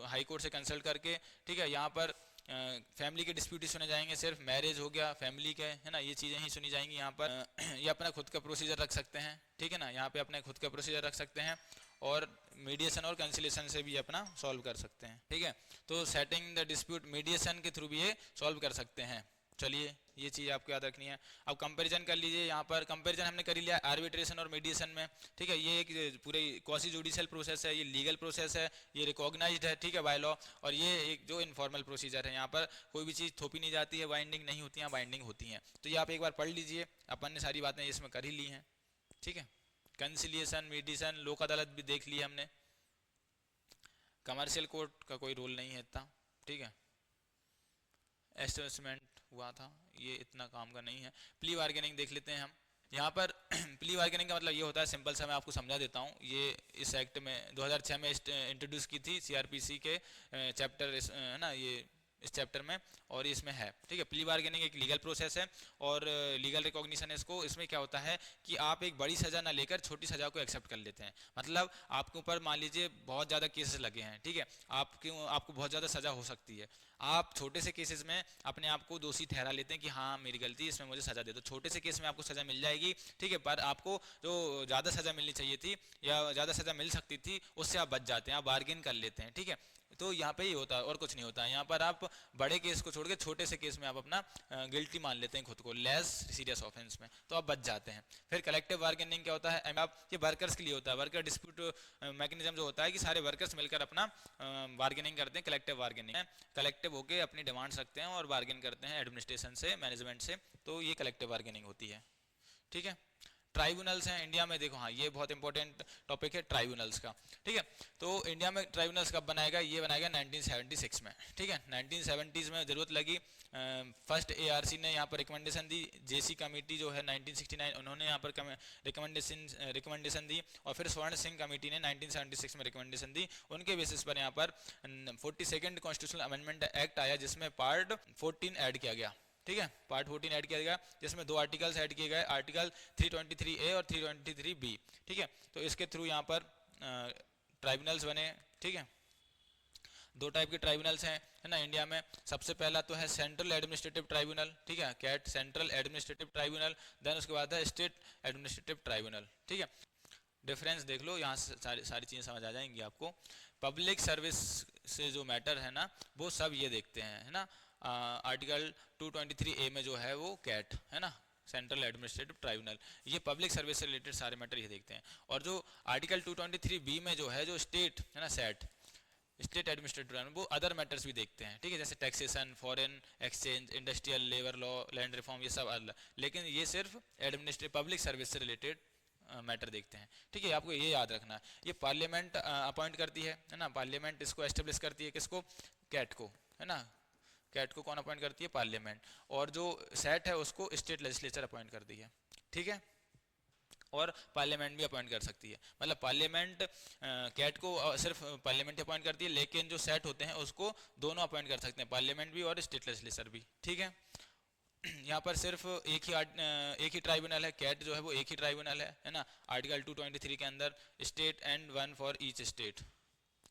हाई कोर्ट से कंसल्ट करके, ठीक है। यहाँ पर फैमिली के डिस्प्यूट ही सुने जाएंगे, सिर्फ मैरिज हो गया फैमिली के, है ना, ये चीज़ें ही सुनी जाएंगी यहाँ पर। ये अपना खुद का प्रोसीजर रख सकते हैं, ठीक है ना, यहाँ पे अपने खुद का प्रोसीजर रख सकते हैं, और मीडिएशन और कंसिलेशन से भी अपना सॉल्व कर सकते हैं, ठीक है। तो सेटिंग द डिस्प्यूट मीडिएशन के थ्रू भी ये सॉल्व कर सकते हैं। चलिए ये चीज़ आपको याद रखनी है। अब कंपैरिजन कर लीजिए, यहाँ पर कंपैरिजन हमने कर ही लिया आर्बिट्रेशन और मीडिएशन में, ठीक है। ये एक पूरे क्वासी जुडिशियल प्रोसेस है, ये लीगल प्रोसेस है, ये रिकॉग्नाइज्ड है, ठीक है, बाय लॉ। और ये एक जो इनफॉर्मल प्रोसीजर है, यहाँ पर कोई भी चीज़ थोपी नहीं जाती है, बाइंडिंग नहीं होती है, बाइंडिंग होती हैं। तो ये आप एक बार पढ़ लीजिए, अपन ने सारी बातें इसमें कर ही ली हैं, ठीक है। कंसिलिएशन, मीडिएशन, लोक अदालत भी देख ली हमने, कमर्शियल कोर्ट का कोई रोल नहीं है इतना, ठीक है। एस्टेब्लिशमेंट हुआ था, ये इतना काम का नहीं है। प्ली बार्गेनिंग देख लेते हैं हम। यहाँ पर प्ली बार्गेनिंग का मतलब ये होता है, सिंपल सा मैं आपको समझा देता हूँ। ये इस एक्ट में 2006 में इंट्रोड्यूस की थी सीआरपीसी के चैप्टर है ना, ये इस चैप्टर में, और इसमें है, ठीक है। प्ली बार्गेनिंग एक लीगल प्रोसेस है और लीगल रिकॉग्निशन है इसको। इसमें क्या होता है कि आप एक बड़ी सज़ा ना लेकर छोटी सज़ा को एक्सेप्ट कर लेते हैं। मतलब आपके ऊपर मान लीजिए बहुत ज़्यादा केसेस लगे हैं, ठीक है, आपको बहुत ज़्यादा सज़ा हो सकती है। आप छोटे से केसेस में अपने आप को दोषी ठहरा लेते हैं कि हाँ मेरी गलती, इसमें मुझे सज़ा दे दो। छोटे से केस में आपको सज़ा मिल जाएगी, ठीक है, पर आपको जो ज़्यादा सज़ा मिलनी चाहिए थी या ज़्यादा सज़ा मिल सकती थी, उससे आप बच जाते हैं, आप बार्गेन कर लेते हैं, ठीक है। तो यहाँ पे ही होता है और कुछ नहीं होता है। यहाँ पर आप बड़े केस को छोड़ के छोटे से केस में आप अपना गिल्टी मान लेते हैं खुद को, लेस सीरियस ऑफेंस में, तो आप बच जाते हैं। फिर कलेक्टिव बार्गेनिंग क्या होता है, आप ये वर्कर्स के लिए होता है। वर्कर डिस्प्यूट मैकेनिज्म जो होता है कि सारे वर्कर्स मिलकर अपना बार्गेनिंग करते हैं, कलेक्टिव बार्गेनिंग है। कलेक्टिव होकर अपनी डिमांड्स रखते हैं और बार्गेन करते हैं एडमिनिस्ट्रेशन से, मैनेजमेंट से, तो ये कलेक्टिव बार्गेनिंग होती है, ठीक है। ट्राइब्यूनल्स हैं इंडिया में, देखो हाँ ये बहुत इंपॉर्टेंट टॉपिक है ट्राइब्यूनल्स का, ठीक है। तो इंडिया में ट्राइब्यूनल्स कब बनाएगा, ये बनाएगा 1976 में, ठीक है। 1970s में ज़रूरत लगी, फर्स्ट एआरसी ने यहाँ पर रिकमेंडेशन दी, जेसी कमेटी जो है 1969 उन्होंने यहाँ पर रिकमेंडेशन दी, और फिर स्वर्ण सिंह कमेटी ने 1976 में रिकमेंडेशन दी। उनके बेसिस पर यहाँ पर 42nd कॉन्स्टिट्यूशनल अमेंडमेंट एक्ट आया, जिसमें पार्ट 14 ऐड किया गया, ठीक है। पार्ट 14 ऐड किया गया, जिसमें 2 आर्टिकल्स ऐड किए गए, आर्टिकल 323A और 323B, ठीक है। तो इसके थ्रू यहाँ पर ट्राइब्यूनल्स बने, ठीक है। 2 टाइप के ट्राइब्यूनल्स हैं, है ना, इंडिया में। सबसे पहला तो है सेंट्रल एडमिनिस्ट्रेटिव ट्राइब्यूनल, ठीक है, CAT, central administrative tribunal. Then उसके बाद है स्टेट एडमिनिस्ट्रेटिव ट्राइब्यूनल, ठीक है। डिफरेंस देख लो, यहाँ से सारी चीज़ें समझ आ जाएंगी आपको। पब्लिक सर्विस से जो मैटर है ना, वो सब ये देखते हैं, है ना। आर्टिकल 223A में जो है वो कैट है ना, सेंट्रल एडमिनिस्ट्रेटिव ट्राइब्यूनल, ये पब्लिक सर्विस से रिलेटेड सारे मैटर ये देखते हैं। और जो आर्टिकल 223B में जो है, जो स्टेट है ना, सेट, स्टेट एडमिनिस्ट्रेटिव, वो अदर मैटर्स भी देखते हैं, ठीक है, जैसे taxation, foreign exchange, industrial, labour law, land reform, ये सब अलग। लेकिन ये सिर्फ एडमिनिस्ट्रेटिव पब्लिक सर्विस से रिलेटेड मैटर देखते हैं, ठीक है। आपको ये याद रखना है। ये पार्लियामेंट अपॉइंट करती है ना, पार्लियामेंट इसको एस्टेब्लिश करती है, किसको, कैट को, है ना। कैट को कौन अपॉइंट करती है, पार्लियामेंट। और जो सेट है उसको स्टेट लेजिस्लेचर अपॉइंट करती है, ठीक है। और पार्लियामेंट भी अपॉइंट कर सकती है, मतलब पार्लियामेंट कैट को सिर्फ पार्लियामेंट अपॉइंट करती है, लेकिन जो सेट होते हैं उसको दोनों अपॉइंट कर सकते हैं, पार्लियामेंट भी और स्टेट लेजिस्लेचर भी, ठीक है। यहाँ पर सिर्फ एक ही ट्राइब्यूनल है, कैट जो है वो एक ही ट्राइब्यूनल है ना, आर्टिकल 223 के अंदर, state and 1 for each state,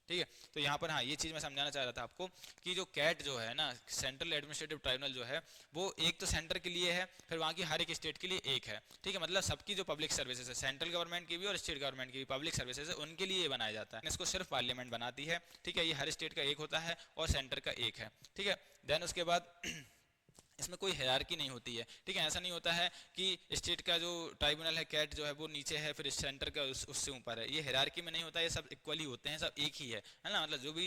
ठीक है। तो यहाँ पर हाँ ये चीज़ मैं समझाना चाह रहा था आपको कि जो कैट जो है ना, सेंट्रल एडमिनिस्ट्रेटिव ट्राइब्यूनल जो है, वो एक तो सेंटर के लिए है, फिर वहाँ की हर एक स्टेट के लिए एक है, ठीक है। मतलब सबकी जो पब्लिक सर्विसेज है, सेंट्रल गवर्नमेंट की भी और स्टेट गवर्नमेंट की भी पब्लिक सर्विसेज है, उनके लिए ये बनाया जाता है। इसको सिर्फ पार्लियामेंट बनाती है, ठीक है। ये हर स्टेट का एक होता है और सेंटर का एक है, ठीक है। देन उसके बाद इसमें कोई हायरार्की नहीं होती है, ठीक है। ऐसा नहीं होता है कि स्टेट का जो ट्राइब्यूनल है कैट जो है वो नीचे है, फिर सेंटर का उससे ऊपर है, ये हायरार्की में नहीं होता, ये सब इक्वली होते हैं, सब एक ही है ना। मतलब जो भी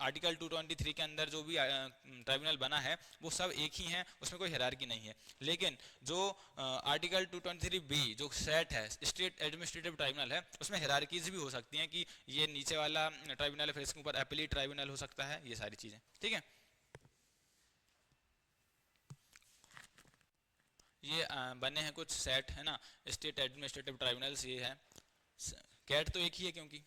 आर्टिकल 223 के अंदर जो भी ट्राइब्यूनल बना है वो सब एक ही है, उसमें कोई हायरार्की नहीं है। लेकिन जो आर्टिकल 223B जो सेट है, स्टेट एडमिनिस्ट्रेटिव ट्राइब्यूनल है, उसमें हायरार्कीज भी हो सकती हैं कि ये नीचे वाला ट्राइब्यूनल है, फिर इसके ऊपर अपीलीट ट्राइब्यूनल हो सकता है, ये सारी चीज़ें, ठीक है। ये बने हैं कुछ सेट, है ना, स्टेट एडमिनिस्ट्रेटिव ट्राइब्यूनल्स ये है। कैट तो एक ही है क्योंकि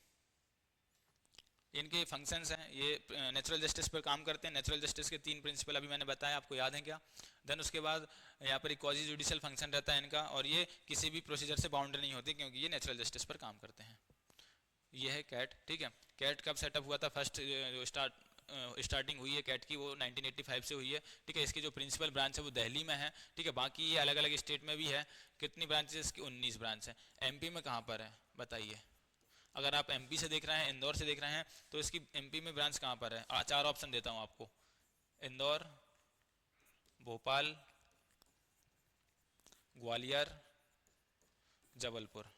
इनके फंक्शंस हैं, ये नेचुरल जस्टिस पर काम करते हैं। नेचुरल जस्टिस के 3 प्रिंसिपल अभी मैंने बताया, आपको याद है क्या। देन उसके बाद यहाँ पर क्वाजी जुडिशियल फंक्शन रहता है इनका, और ये किसी भी प्रोसीजर से बाउंड नहीं होती क्योंकि ये नेचुरल जस्टिस पर काम करते हैं। ये है कैट, ठीक है। कैट कब सेटअप हुआ था, फर्स्ट जो स्टार्टिंग हुई है कैट की वो 1985 से हुई है, ठीक है। इसकी जो प्रिंसिपल ब्रांच है वो दिल्ली में है, ठीक है। बाकी ये अलग अलग स्टेट में भी है। कितनी ब्रांचेस इसकी, 19 ब्रांच है। एमपी में कहाँ पर है बताइए, अगर आप एमपी से देख रहे हैं, इंदौर से देख रहे हैं, तो इसकी एमपी में ब्रांच कहाँ पर है। 4 ऑप्शन देता हूँ आपको, इंदौर, भोपाल, ग्वालियर, जबलपुर।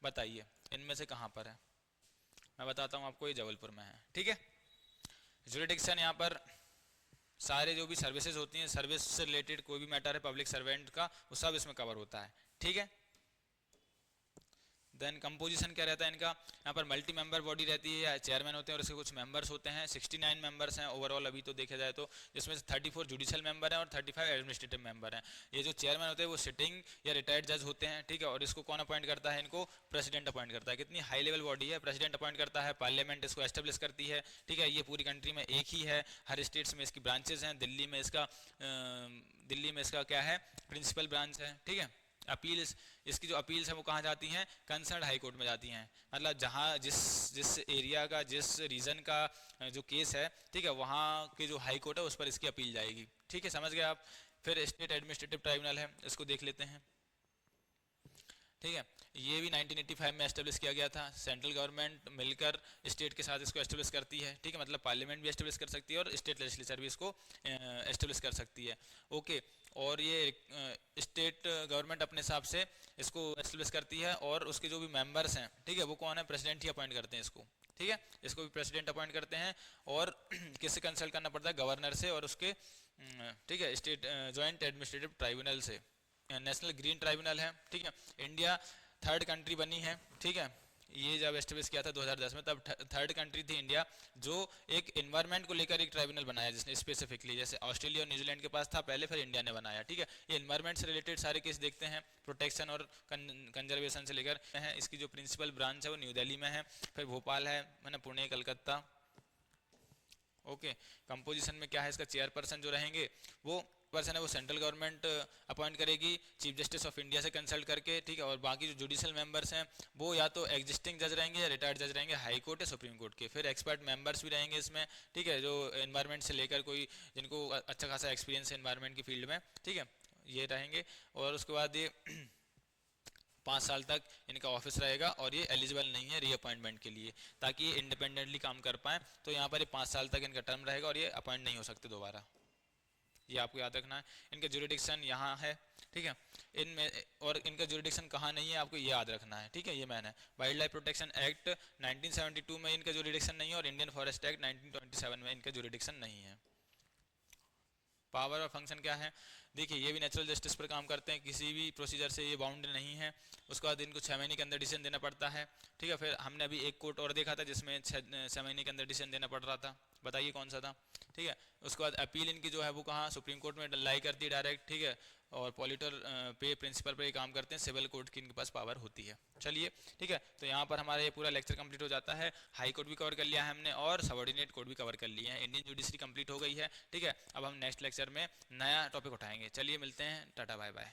बताइए इनमें से कहाँ पर है? मैं बताता हूँ आपको, ये जबलपुर में है। ठीक है, जुरिडिक्शन यहाँ पर सारे जो भी सर्विसेज होती हैं, सर्विस से रिलेटेड कोई भी मैटर है पब्लिक सर्वेंट का, वो सब इसमें कवर होता है। ठीक है, देन कंपोजिशन क्या रहता है इनका, यहाँ पर मल्टी मेंबर बॉडी रहती है, चेयरमैन होते हैं और इसके कुछ मेंबर्स होते हैं। 69 मेंबर्स हैं ओवरऑल अभी तो देखा जाए तो, जिसमें से 34 जुडिशियल मेंबर हैं और 35 एडमिनिस्ट्रेटिव मेंबर हैं। ये जो चेयरमैन होते हैं वो सिटिंग या रिटायर्ड जज होते हैं। ठीक है, और इसको कौन अपॉइंट करता है? इनको प्रेसिडेंट अपॉइंट करता है। कितनी हाई लेवल बॉडी है, प्रेसिडेंट अपॉइंट करता है, पार्लियामेंट इसको एस्टेब्लिश करती है। ठीक है, ये पूरी कंट्री में एक ही है, हर स्टेट्स में इसकी ब्रांचेज हैं। दिल्ली में इसका क्या है, प्रिंसिपल ब्रांच है। ठीक है, अपील इसकी जो अपील्स है वो कहाँ जाती हैं? कंसर्न हाई कोर्ट में जाती हैं। मतलब जहाँ जिस एरिया का, जिस रीजन का जो केस है, ठीक है, वहाँ के जो हाई कोर्ट है उस पर इसकी अपील जाएगी। ठीक है, समझ गए आप। फिर स्टेट एडमिनिस्ट्रेटिव ट्राइब्यूनल है, इसको देख लेते हैं। ठीक है, ये भी 1985 में एस्टेब्लिश किया गया था। सेंट्रल गवर्नमेंट मिलकर स्टेट के साथ इसको एस्टेब्लिश करती है। ठीक है, मतलब पार्लियामेंट भी एस्टेब्लिश कर सकती है और स्टेट लेजिस्लेचर भी इसको एस्टेब्लिश कर सकती है। ओके, और ये स्टेट गवर्नमेंट अपने हिसाब से इसको एस्टेब्लिश करती है और उसके जो भी मेंबर्स हैं, ठीक है, वो कौन है? प्रेसिडेंट ही अपॉइंट करते हैं इसको। ठीक है, इसको भी प्रेसिडेंट अपॉइंट करते हैं और किससे कंसल्ट करना पड़ता है? गवर्नर से और उसके ठीक है स्टेट जॉइंट एडमिनिस्ट्रेटिव ट्राइब्यूनल से। नेशनल ग्रीन ट्राइब्यूनल है। ठीक है, इंडिया थर्ड कंट्री बनी है। ठीक है, ये जब एस्टेब्लिश किया था 2010 में, तब थर्ड कंट्री थी इंडिया जो एक एनवायरनमेंट को लेकर एक ट्राइब्यूनल बनाया जिसने स्पेसिफिकली, जैसे ऑस्ट्रेलिया और न्यूजीलैंड के पास था पहले, फिर इंडिया ने बनाया। ठीक है, ये एनवायरनमेंट से रिलेटेड सारे केस देखते हैं, प्रोटेक्शन और कंजर्वेशन से लेकर है। इसकी जो प्रिंसिपल ब्रांच है वो न्यू दिल्ली में है, फिर भोपाल है, पुणे, कलकत्ता। ओके, कंपोजिशन में क्या है इसका? चेयरपर्सन जो रहेंगे वो पर्सन है वो सेंट्रल गवर्नमेंट अपॉइंट करेगी चीफ जस्टिस ऑफ इंडिया से कंसल्ट करके। ठीक है, और बाकी जो जुडिशियल मेंबर्स हैं वो या तो एग्जिस्टिंग जज रहेंगे या रिटायर्ड जज रहेंगे, हाई कोर्ट या सुप्रीम कोर्ट के। फिर एक्सपर्ट मेंबर्स भी रहेंगे इसमें। ठीक है, जो एनवायरनमेंट से लेकर कोई जिनको अच्छा खासा एक्सपीरियंस है एनवायरनमेंट की फील्ड में, ठीक है, ये रहेंगे। और उसके बाद ये 5 साल तक इनका ऑफिस रहेगा और ये एलिजिबल नहीं है रीअपॉइंटमेंट के लिए, ताकि ये इंडिपेंडेंटली काम कर पाएँ। तो यहाँ पर ये 5 साल तक इनका टर्म रहेगा और ये अपॉइंट नहीं हो सकते दोबारा, ये आपको याद रखना है। इनका जुरिडिक्शन यहाँ है। ठीक है, इनमें और इनका जुरिडिक्शन कहाँ नहीं है आपको ये याद रखना है। ठीक है, ये मैंने वाइल्ड लाइफ प्रोटेक्शन एक्ट 1972 में इनका जुरिडिक्शन नहीं है और इंडियन फॉरेस्ट एक्ट 1927 में इनका जुरिडिक्शन नहीं है। पावर और फंक्शन क्या है? देखिए, ये भी नेचुरल जस्टिस पर काम करते हैं, किसी भी प्रोसीजर से ये बाउंड नहीं है। उसके बाद इनको 6 महीने के अंदर डिसीजन देना पड़ता है। ठीक है, फिर हमने अभी एक कोर्ट और देखा था जिसमें 6 महीने के अंदर डिसीजन देना पड़ रहा था, बताइए कौन सा था? ठीक है, उसके बाद अपील इनकी जो है वो कहाँ? सुप्रीम कोर्ट में लाई करती है डायरेक्ट। ठीक है, और पॉलिटर पे प्रिंसिपल पर ये काम करते हैं, सिविल कोर्ट की इनके पास पावर होती है। चलिए, ठीक है, तो यहाँ पर हमारा ये पूरा लेक्चर कंप्लीट हो जाता है। हाई कोर्ट भी कवर कर लिया है हमने और सबऑर्डिनेट कोर्ट भी कवर कर लिया है। इंडियन जुडिशरी कंप्लीट हो गई है। ठीक है, अब हम नेक्स्ट लेक्चर में नया टॉपिक उठाएंगे। चलिए मिलते हैं, टाटा बाय बाय।